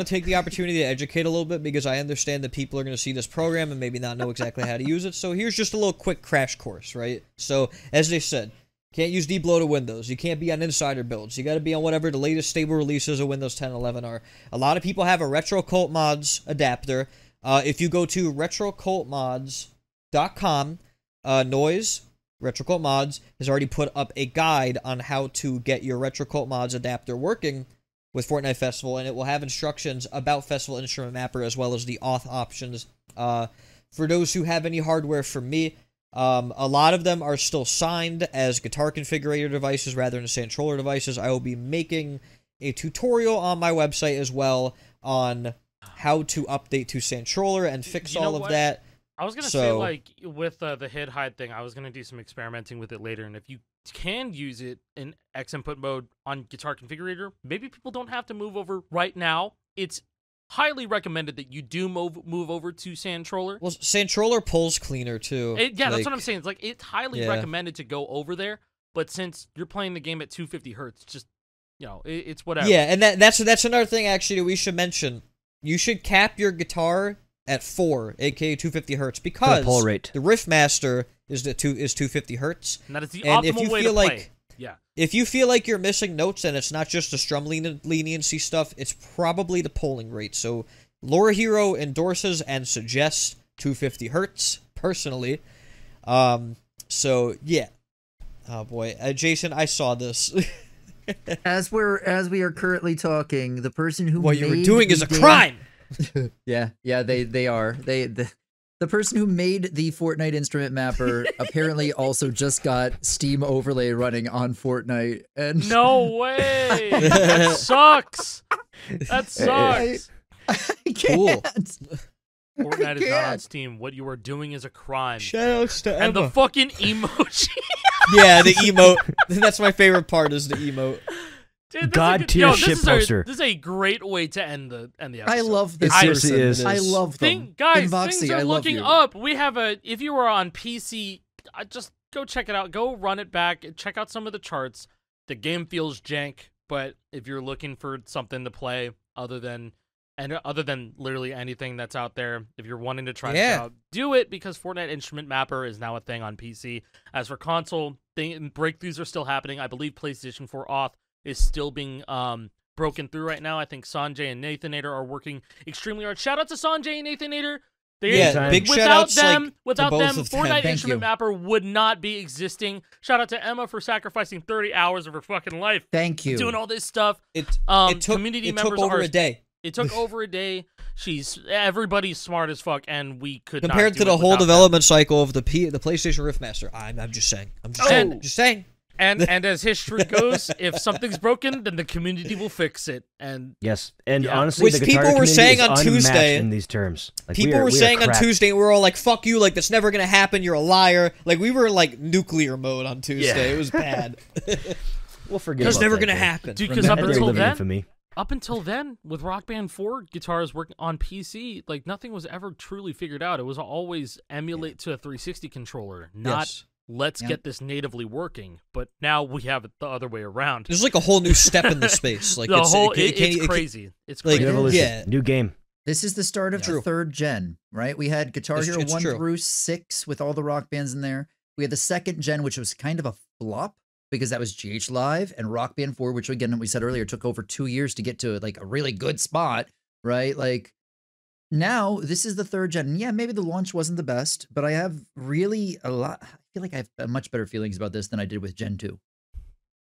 take the opportunity to educate a little bit because I understand that people are going to see this program and maybe not know exactly how to use it. So here's just a little quick crash course, right? So as they said, can't use debloated Windows. You can't be on insider builds. You got to be on whatever the latest stable releases of Windows 10 and 11 are. A lot of people have a Retro Cult Mods adapter. If you go to retrocultmods.com, Noise, Retro Cult Mods, has already put up a guide on how to get your Retro Cult Mods adapter working with Fortnite Festival, and it will have instructions about Festival Instrument Mapper as well as the auth options. For those who have any hardware from me, a lot of them are still signed as guitar configurator devices rather than Santroller devices. I will be making a tutorial on my website as well on how to update to Santroller and fix all of that. I was going to say, like, with the hid hide thing, I was going to do some experimenting with it later, and if you can use it in X input mode on guitar configurator, maybe people don't have to move over right now. It's highly recommended that you do move over to Santroller. Well, Santroller pulls cleaner too. That's what I'm saying. It's like it's highly recommended to go over there, but since you're playing the game at 250 hertz, just it's whatever. Yeah, and that's another thing actually that we should mention. You should cap your guitar at 4, aka 250 hertz, because pull rate. The Riffmaster is 250 hertz. And that is the optimal way to play. Yeah. If you feel like you're missing notes and it's not just the strum leniency stuff, it's probably the polling rate. So Lore Hero endorses and suggests 250 hertz personally. So yeah. Oh boy, Jason, I saw this. As we are currently talking, the person who what you were doing is a crime. Yeah, they are. The person who made the Fortnite instrument mapper apparently also just got Steam overlay running on Fortnite. And no way! That sucks. That sucks. I can't. Cool. Fortnite is not on Steam. What you are doing is a crime. Shoutouts to Emma. And the fucking emoji. Yeah, the emote. That's my favorite part is the emote. Dude, God tier shit poster. This is a great way to end the episode. I love this. It seriously is. I love them. Guys, things are looking up. We have if you are on PC, just go check it out. Go run it back. Check out some of the charts. The game feels jank, but if you're looking for something to play other than literally anything that's out there, if you're wanting to try this out, do it because Fortnite Instrument Mapper is now a thing on PC. As for console, breakthroughs are still happening. I believe PlayStation 4 auth is still being broken through right now. I think Sanjay and Nathanator are working extremely hard. Shout out to Sanjay and Nathanator. Big without shout-outs, them, like, to both of them. Fortnite Thank Instrument you. Mapper would not be existing. Shout out to Emma for sacrificing 30 hours of her fucking life. Thank you. Doing all this stuff. It Community members took over are a day. It took over a day. Everybody's smart as fuck, and we could compared not do to the it whole without development cycle of the PlayStation Riftmaster. I'm just saying. Just saying. And as history goes, if something's broken, then the community will fix it. And yes, and yeah. honestly, which the guitar people were community saying is on Tuesday in these terms. Like, people were saying on cracked. Tuesday, we were all like, "Fuck you!" Like, that's never gonna happen. You're a liar. Like, we were like nuclear mode on Tuesday. Yeah. It was bad. We'll forget. That's about never that gonna day. happen. dude, because up until then, infamy. with Rock Band 4 guitars working on PC, like nothing was ever truly figured out. It was always emulate to a 360 controller, not let's get this natively working. But now we have it the other way around. There's like a whole new step in the space. Like it's crazy. It's like, crazy. Evolution, new game. This is the start of the third gen, right? We had Guitar Hero 1 through 6 with all the Rock Bands in there. We had the second gen, which was kind of a flop because that was GH Live, and Rock Band 4, which again, we said earlier, took over 2 years to get to like a really good spot, right? Like now this is the third gen. And yeah, maybe the launch wasn't the best, but I have really I feel like I have much better feelings about this than I did with Gen 2.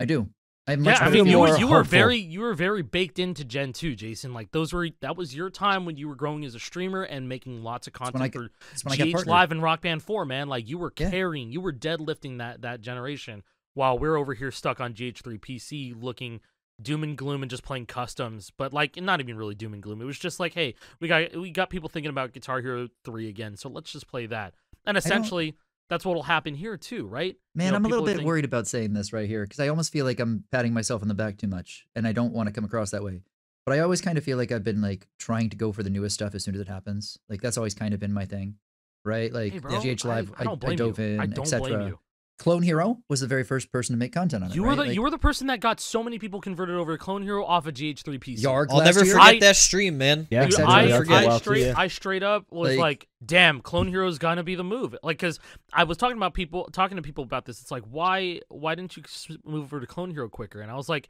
I do. I have much better feelings. You were very baked into Gen 2, Jason. Like that was your time when you were growing as a streamer and making lots of content for GH Live and Rock Band 4, man. Like you were carrying, you were deadlifting that generation, while we're over here stuck on GH3 PC looking doom and gloom and just playing customs, but like not even really doom and gloom. It was just like, hey, we got people thinking about Guitar Hero 3 again, so let's just play that. And essentially that's what'll happen here too, right? Man, I'm a little bit worried about saying this right here because I almost feel like I'm patting myself on the back too much, and I don't want to come across that way. But I always kind of feel like I've been like trying to go for the newest stuff as soon as it happens. Like that's always kind of been my thing, right? Like hey, bro, GH Live, I dove in, etc. Clone Hero was the very first person to make content on it. You were the person that got so many people converted over to Clone Hero off of GH3 PC. I'll never forget that stream, man. Yeah, dude, I straight up was like, damn, Clone Hero's gonna be the move. Like, because I was talking to people about this. It's like, why didn't you move over to Clone Hero quicker? And I was like,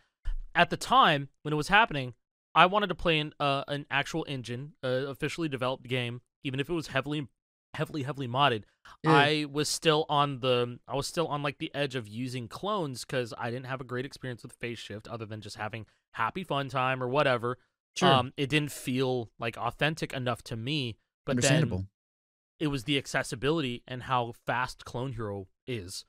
at the time when it was happening, I wanted to play an actual engine, officially developed game, even if it was heavily modded. Yeah. I was still on like the edge of using clones because I didn't have a great experience with phase shift other than just having happy fun time or whatever. Sure. It didn't feel like authentic enough to me. But understandable. Then it was the accessibility and how fast Clone Hero is.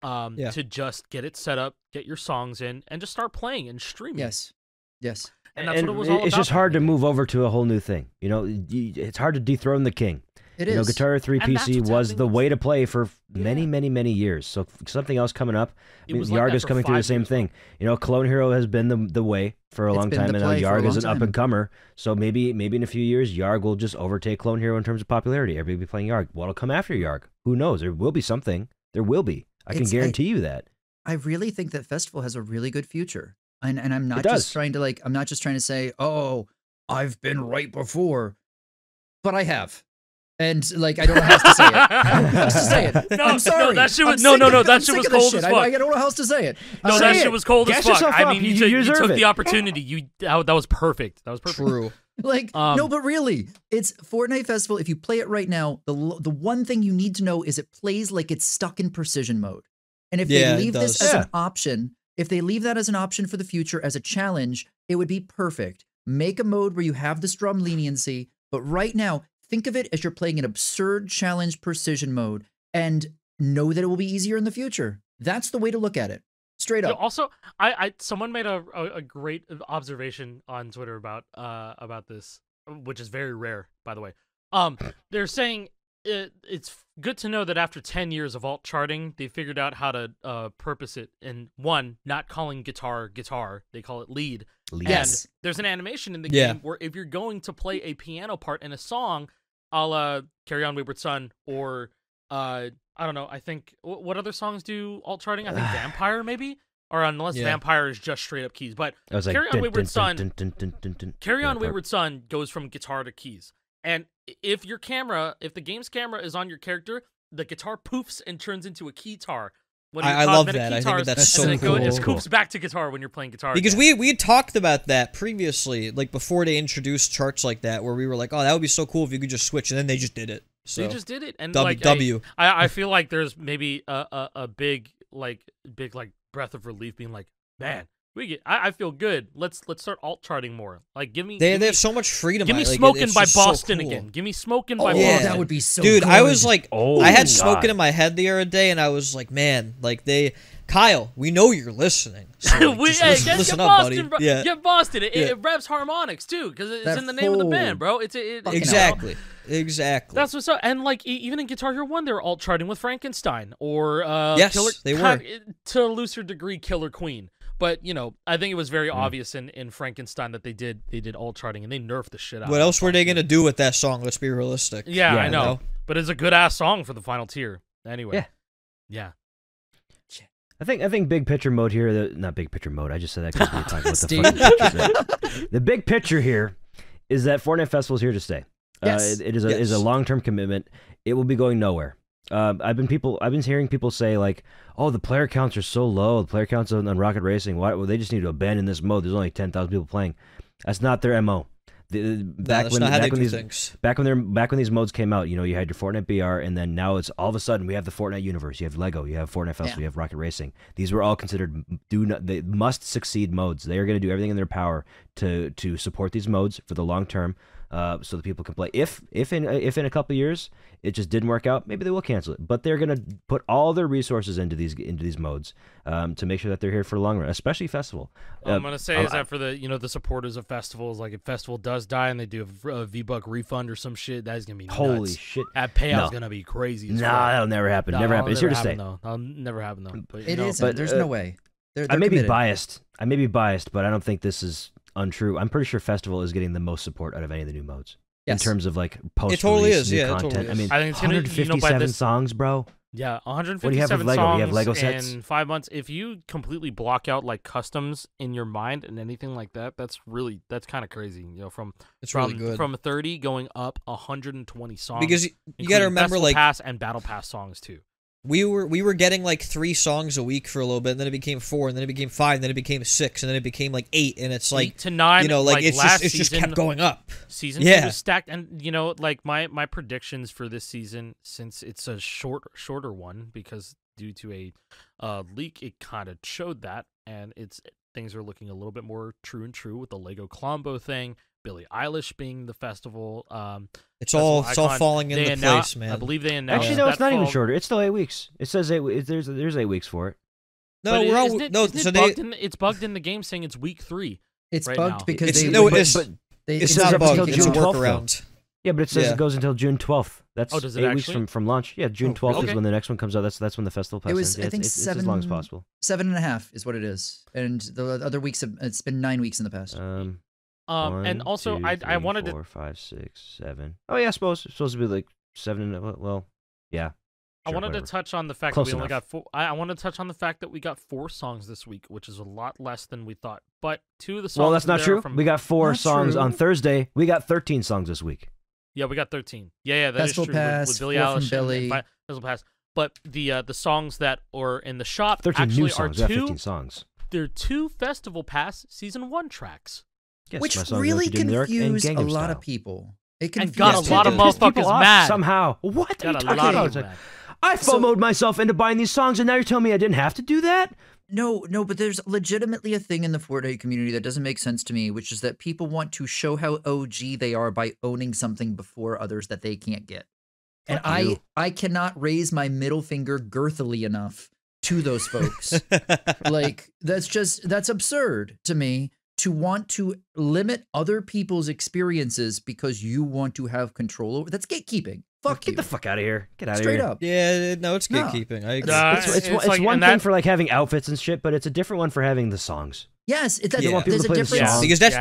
To just get it set up, get your songs in, and just start playing and streaming. Yes. And that's what it was all about. It's just hard to move over to a whole new thing. You know, it's hard to dethrone the king. It is. You know, Guitar Hero 3 PC was the way to play for many years. So something else coming up. I mean, Yarga's coming through the same thing. You know, Clone Hero has been the way for a long time, and now Yarga's an up and comer. So maybe in a few years, Yarg will just overtake Clone Hero in terms of popularity. Everybody will be playing Yarg. What'll come after Yarg? Who knows? There will be something. There will be. I can guarantee you that. I really think that Festival has a really good future, and I'm not just trying to I'm not just trying to say, oh, I've been right before, but I have. And like I don't know how else to say it. Just to say it. No, I'm sorry. No, that shit was that shit was cold as fuck. I don't know how else to say it. No, that shit was cold as fuck. I mean, you took the opportunity. That was perfect. That was perfect. True. Like no, but really, it's Fortnite Festival. If you play it right now, the one thing you need to know is it plays like it's stuck in precision mode. And if they leave this as an option, if they leave that as an option for the future as a challenge, it would be perfect. Make a mode where you have this drum leniency, but right now, think of it as you're playing an absurd challenge precision mode and know that it will be easier in the future. That's the way to look at it. Straight up. Also, someone made a great observation on Twitter about this, which is very rare, by the way. They're saying it's good to know that after 10 years of alt charting, they figured out how to purpose it in not calling guitar, they call it lead. Yes. And there's an animation in the game where if you're going to play a piano part in a song, a la Carry On Wayward Son or I don't know, I think what other songs do alt charting? I think Vampire maybe, or unless Vampire is just straight up keys. But Carry On Wayward Son, Carry On Wayward Son goes from guitar to keys. And if the game's camera is on your character, the guitar poofs and turns into a keytar. when I love that. I think that's so cool. It scoops back to guitar when you're playing guitar. Because we had talked about that previously, like before they introduced charts like that, where we were like, oh, that would be so cool if you could just switch, and then they just did it. So, they just did it, and I feel like there's maybe a big breath of relief, being like, man, I feel good. Let's start alt charting more. Like, give me. They have so much freedom. Give me "Smoking" by Boston again. Give me "Smoking" by Boston. Yeah, that would be so. Dude, good. I was like, I had "Smoking" in my head the other day, and I was like, man, like Kyle, we know you're listening. So listen up, Boston, buddy. Yeah. Get Boston. It reps harmonics too, because it's in the name of the band, bro. Exactly. Exactly. That's what's up. And like even in Guitar Hero 1, they were alt charting with Frankenstein or they were to a looser degree Killer Queen. But I think it was very obvious in Frankenstein that they did alt charting, and they nerfed the shit out. What else were they gonna do with that song? Let's be realistic. Yeah, I know. But it's a good ass song for the final tier. Anyway. Yeah. I think big picture mode here, not big picture mode, I just said that because we talking about the fucking picture. The big picture here is that Fortnite Festival is here to stay. Yes. It is a long-term commitment. It will be going nowhere. I've been hearing people say like, oh, the player counts are so low, the player counts on Rocket Racing, well, they just need to abandon this mode, there's only 10,000 people playing. That's not their MO. Back when these modes came out, you had your Fortnite BR, and then now it's all of a sudden we have the Fortnite universe. You have Lego, you have Fortnite Festival, you have Rocket Racing. These were all considered they must succeed modes. They are going to do everything in their power to support these modes for the long term, so that people can play. If in a couple of years it just didn't work out, maybe they will cancel it. But they're going to put all their resources into these modes to make sure that they're here for the long run, especially Festival. All I'm going to say is that for the supporters of festivals, like if Festival does die and they do a V-Buck refund or some shit, that is going to be nuts. Holy shit. That payout's going to be crazy. That'll never happen. Never happen. It's here to stay. That'll never happen, though. But, it isn't. But, there's no way. They're I may committed. be biased. but I don't think this is untrue. I'm pretty sure Festival is getting the most support out of any of the new modes. Yes. In terms of like post-release it totally is. new Yeah, content. it totally is. I mean, I think it's 157 songs, bro. Yeah, 157 what do you have with Lego? songs You have Lego sets? in 5 months. If you completely block out like customs in your mind and anything like that, that's kind of crazy. Really good. From 30 going up 120 songs. Because you got to remember Festival like Pass and Battle Pass songs too. We were getting like 3 songs a week for a little bit, and then it became 4, and then it became 5, and then it became 6, and then it became like 8, and it's like 8 to 9. It's just kept going up. Season 2 was stacked, and like my predictions for this season, since it's a shorter one, because due to a leak, it kind of showed that, and things are looking a little bit more true with the Lego Colombo thing, Billie Eilish being the festival. It's all falling into place, man. I believe they announced. Actually, no, it's not even shorter. It's still 8 weeks. It says 8. There's 8 weeks for it. No, it's bugged in the game, saying it's week 3. It's right bugged now. because it's it's not bugged. It's a workaround. Yeah, but it says it goes until June 12th. That's does it 8 actually? weeks from launch. Yeah, June 12th is when the next one comes out. That's when the festival pass ends. I think it's as long as possible. 7.5 is what it is, and the other weeks it's been 9 weeks in the past. 1, and also 2, 3, I wanted 4, 5, 6, 7. Oh yeah, I suppose it's supposed to be like 7. Well, yeah. I wanted to touch on the fact that we only got 4. I wanted to touch on the fact that we got 4 songs this week, which is a lot less than we thought. But 2 of the songs. Well, that's not true. From... We got 4 songs true. on Thursday. We got 13 songs this week. Yeah, we got 13. Yeah, that Festival is true. Pass, with Billie 4 Eilish from Billie. and Festival Pass. But the songs that are in the shop 13 actually new songs. are 15 songs. They're 2 Festival Pass Season 1 tracks. Yes, which really confused a lot of people. It and got a lot of motherfuckers mad. Somehow. What are you talking about? Mad. I FOMO'd myself into buying these songs, and now you're telling me I didn't have to do that? No, but there's legitimately a thing in the Fortnite community that doesn't make sense to me, which is that people want to show how OG they are by owning something before others that they can't get. And I cannot raise my middle finger girthily enough to those folks. Like, that's absurd to me. To want to limit other people's experiences because you want to have control over that's gatekeeping. Fuck you. Get the fuck out of here. Get out of here. Straight up. Yeah, no, it's gatekeeping. I agree. It's one thing for like having outfits and shit, but it's a different one for having the songs. Yes, there's a difference. Yeah. Because that's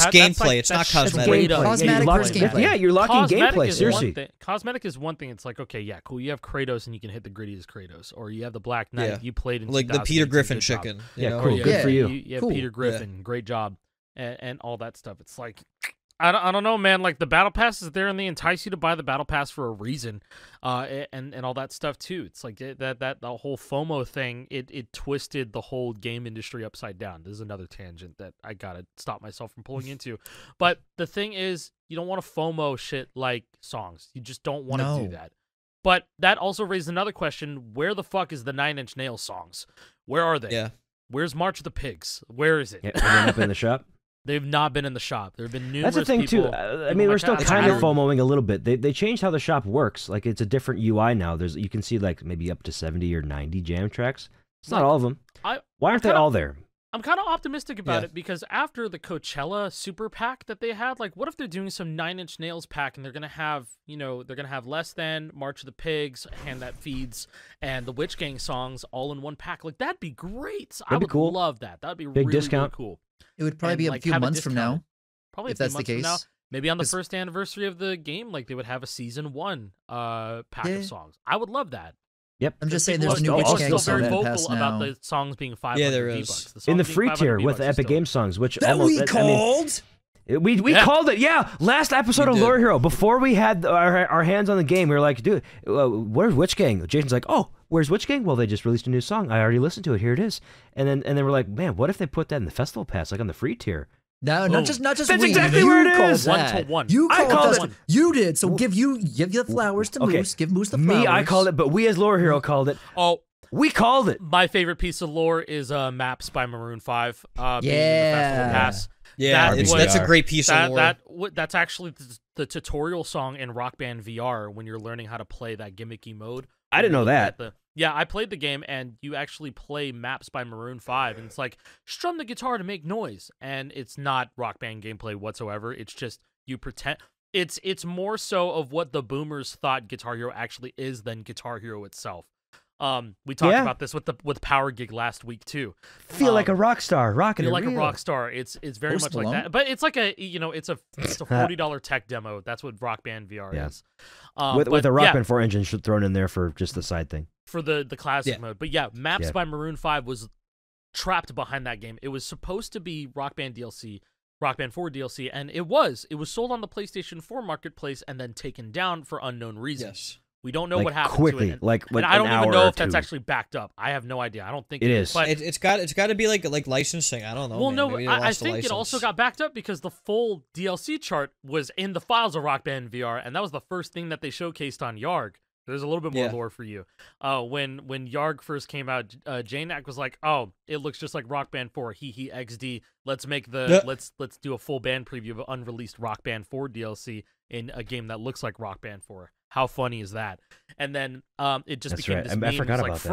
gameplay. It's not cosmetic. Cosmetic versus gameplay. Yeah, you're locking gameplay. Seriously. Cosmetic is one thing. It's like, okay, yeah, cool. You have Kratos and you can hit the gritty as Kratos. Or you have the Black Knight. You played in like the Peter Griffin chicken. Yeah, cool. Good for you. You have Peter Griffin. Great job. And all that stuff. It's like, I don't know, man. Like the battle pass is there, and they entice you to buy the battle pass for a reason, and all that stuff too. It's like that the whole FOMO thing. It twisted the whole game industry upside down. This is another tangent that I gotta stop myself from pulling into. But the thing is, you don't want to FOMO shit like songs. You just don't want to do that. But that also raised another question: where the fuck is the Nine Inch Nails songs? Where are they? Yeah. Where's March of the Pigs? Where is it? Yeah, they're up in the shop. They've not been in the shop. There have been numerous. That's the thing people, too. I mean, we're still kind of FOMOing a little bit. They changed how the shop works. Like it's a different UI now. You can see like maybe up to 70 or 90 jam tracks. It's not all of them. Why aren't they all there? I'm kind of optimistic about it because after the Coachella Super Pack that they had, like, what if they're doing some Nine Inch Nails pack and they're gonna have, they're gonna have Less Than, March of the Pigs, Hand That Feeds, and the Witch Gang songs all in one pack? Like that'd be great. I would love that. That'd be big discount. Really cool. It would probably be a few months from now. Probably if that's the case. From now. Maybe on the first anniversary of the game, like they would have a season 1 pack of songs. I would love that. Yep. I'm just saying there's a new Witch Gang song very vocal pass now. about the songs being 500 there V-Bucks. is. In the free tier with the Epic Game songs, which that almost, we called. We called it, yeah. Last episode of Lore Hero, before we had our hands on the game, we were like, dude, where's Witch Gang? Jason's like, oh, where's Witch Gang? Well, they just released a new song. I already listened to it. Here it is. And then we're like, man, what if they put that in the festival pass, like on the free tier? No, not just That's we. exactly you where it called is. That. 1-to-1. You called it. You did. So give the flowers to Moose. Give Moose the flowers. Me, I called it, but we as Lore Hero called it. Oh, we called it. My favorite piece of lore is Maps by Maroon 5. Yeah. Being in the festival pass. Yeah, that's a great piece of lore. That's actually the tutorial song in Rock Band VR when you're learning how to play that gimmicky mode. I didn't know that. I played the game, and you actually play Maps by Maroon 5, and it's like, strum the guitar to make noise, and it's not Rock Band gameplay whatsoever. It's just you pretend. It's more so of what the boomers thought Guitar Hero actually is than Guitar Hero itself. We talked about this with Power Gig last week too. Feel like a rock star, rocking it. Feel like a rock star. It's very much like that, but it's like it's a $40 tech demo. That's what Rock Band VR is. With a Rock Band 4 engine thrown in there for just the side thing. For the classic mode. But yeah, Maps by Maroon 5 was trapped behind that game. It was supposed to be Rock Band DLC, Rock Band 4 DLC, and it was sold on the PlayStation 4 marketplace and then taken down for unknown reasons. Yes. We don't know what happened quickly, to it. And I don't even know if that's actually backed up. I have no idea. I don't think it is. But it's got to be like licensing. I don't know. Well, man. no, I think it also got backed up because the full DLC chart was in the files of Rock Band VR, and that was the first thing that they showcased on Yarg. There's a little bit more lore for you. When Yarg first came out, JNAC was like, "Oh, it looks just like Rock Band 4. Hee XD. Let's make let's do a full band preview of unreleased Rock Band 4 DLC in a game that looks like Rock Band 4. How funny is that?" And then it just became this meme. I forgot about like that.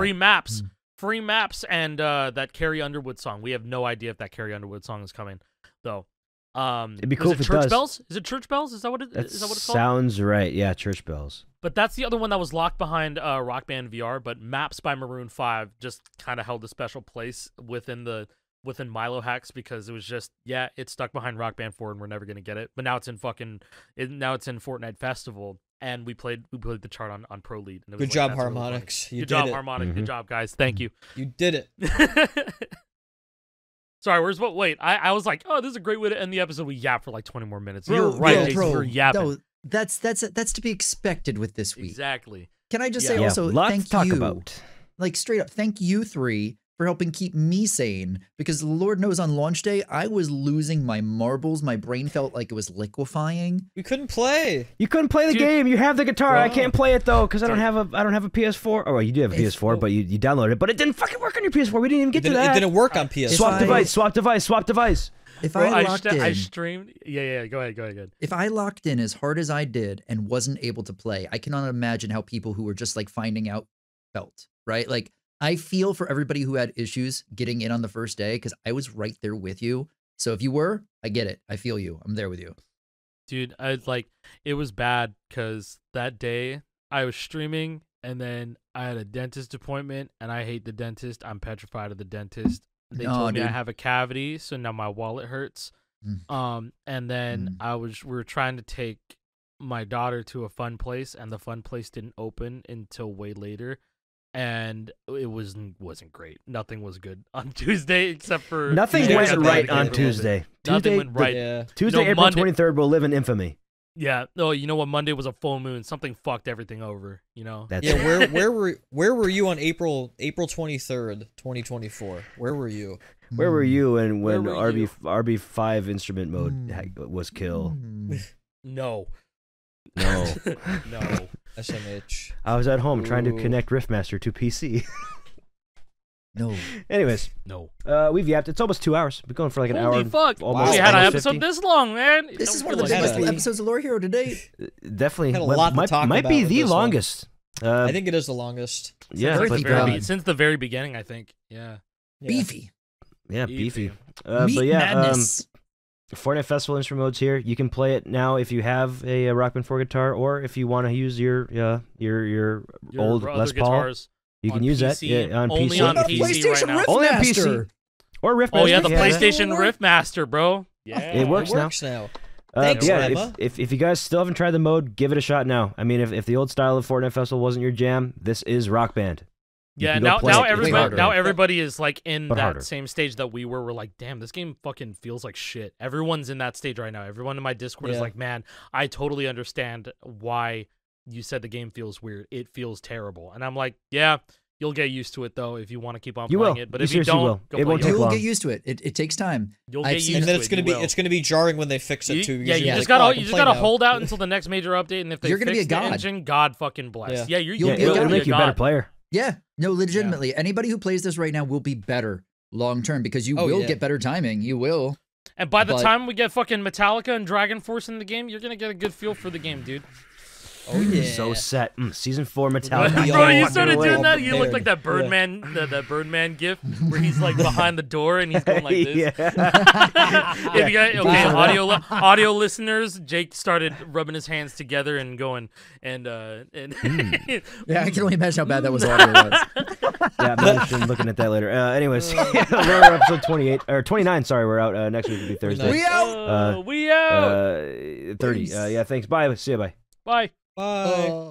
Free maps, and that Carrie Underwood song. We have no idea if that Carrie Underwood song is coming, though. It'd be cool if it Church does. Bells? Is it Church Bells? Is that what it is? That what it's called? Sounds right. Yeah, Church Bells. But that's the other one that was locked behind Rock Band VR. But Maps by Maroon 5 just kind of held a special place within Milo Hacks because it was just it's stuck behind Rock Band 4 and we're never gonna get it. But now it's in Fortnite Festival. And we played the chart on Pro Lead. And it was Good job, Harmonix. Good job, Harmonix. Good job, guys. Thank you. You did it. Sorry, wait. I was like, oh, this is a great way to end the episode. We yapped for like 20 more minutes. You're right, Jason. We're yapping. No, that's to be expected with this week. Exactly. Can I just say also lots thank to talk you, about. like straight up, thank you three for helping keep me sane because Lord knows on launch day I was losing my marbles. My brain felt like it was liquefying. We couldn't play. You couldn't play the game. You have the guitar. I can't play it though because I don't have a PS4. Oh, well, you do have a PS4, but you downloaded it, but it didn't fucking work on your PS4. We didn't even get to that. It didn't work on PS4. Swap device. If I streamed. Yeah. Go ahead. If I locked in as hard as I did and wasn't able to play, I cannot imagine how people who were just like finding out felt. Right, like. I feel for everybody who had issues getting in on the first day because I was right there with you. So if you were, I get it. I feel you. I'm there with you. Dude, it was bad because that day I was streaming and then I had a dentist appointment and I hate the dentist. I'm petrified of the dentist. They told me I have a cavity, so now my wallet hurts. And then we were trying to take my daughter to a fun place and the fun place didn't open until way later. and it wasn't great. Nothing was good on Tuesday except for nothing went right on Tuesday. Nothing went right. Yeah. Tuesday, April 23rd will live in infamy. Yeah. Oh, you know what? Monday was a full moon. Something fucked everything over. You know. That's yeah. Where were you on April 23rd, 2024? Where were you? Where were you when RB5 instrument mode was kill? No. No. No. SMH. I was at home trying to connect Riffmaster to PC. No. Anyways. No. We've yapped. It's almost 2 hours. We're going for like an hour. Holy fuck. Almost we had an 50. episode this long, man. This is one of the biggest episodes of Lore Hero to date. Definitely. Had a lot to talk might about be with the this one. longest. I think it is the longest. Yeah. Since the very beginning, I think. Yeah. Beefy. Yeah, beefy. Meat but yeah, madness. Fortnite Festival instrument mode's here. You can play it now if you have a Rock Band 4 guitar, or if you want to use your old Les Paul. Guitars you can on use PC, that on only PC. on PC right now. Only on PC. Or Riffmaster. Oh yeah, the PlayStation Riffmaster, bro. Yeah, it works now. Thanks, yeah, if you guys still haven't tried the mode, give it a shot now. I mean, if the old style of Fortnite Festival wasn't your jam, this is Rock Band. Yeah, now everybody is like in that same stage that we were. We're like, damn, this game fucking feels like shit. Everyone's in that stage right now. Everyone in my Discord is like, man, I totally understand why you said the game feels weird. It feels terrible. And I'm like, yeah, you'll get used to it though if you want to keep on playing it. But if you don't, it won't take long. You'll get used to it. It takes time. You'll get used to it. And then it's gonna be jarring when they fix it too. Yeah, you just gotta hold out until the next major update. And if they fix the engine, God fucking bless. Yeah, it'll make you a better player. Yeah, no, legitimately. Yeah. Anybody who plays this right now will be better long term because you will get better timing. You will. And by the time we get fucking Metallica and Dragon Force in the game, you're gonna get a good feel for the game, dude. Oh yeah, so set. Season 4 Metallica. Bro, you started doing that. You look like that Birdman, that Birdman gif where he's like behind the door and he's going like this. If you guys, audio listeners, Jake started rubbing his hands together and going and yeah, I can only imagine how bad that was. Audio was. Yeah, I'm interested in looking at that later. Anyways, we're episode 28 or 29. Sorry, we're out. Next week will be Thursday. We out. We out. 30. Yeah, thanks. Bye. See you. Bye. Bye. Bye.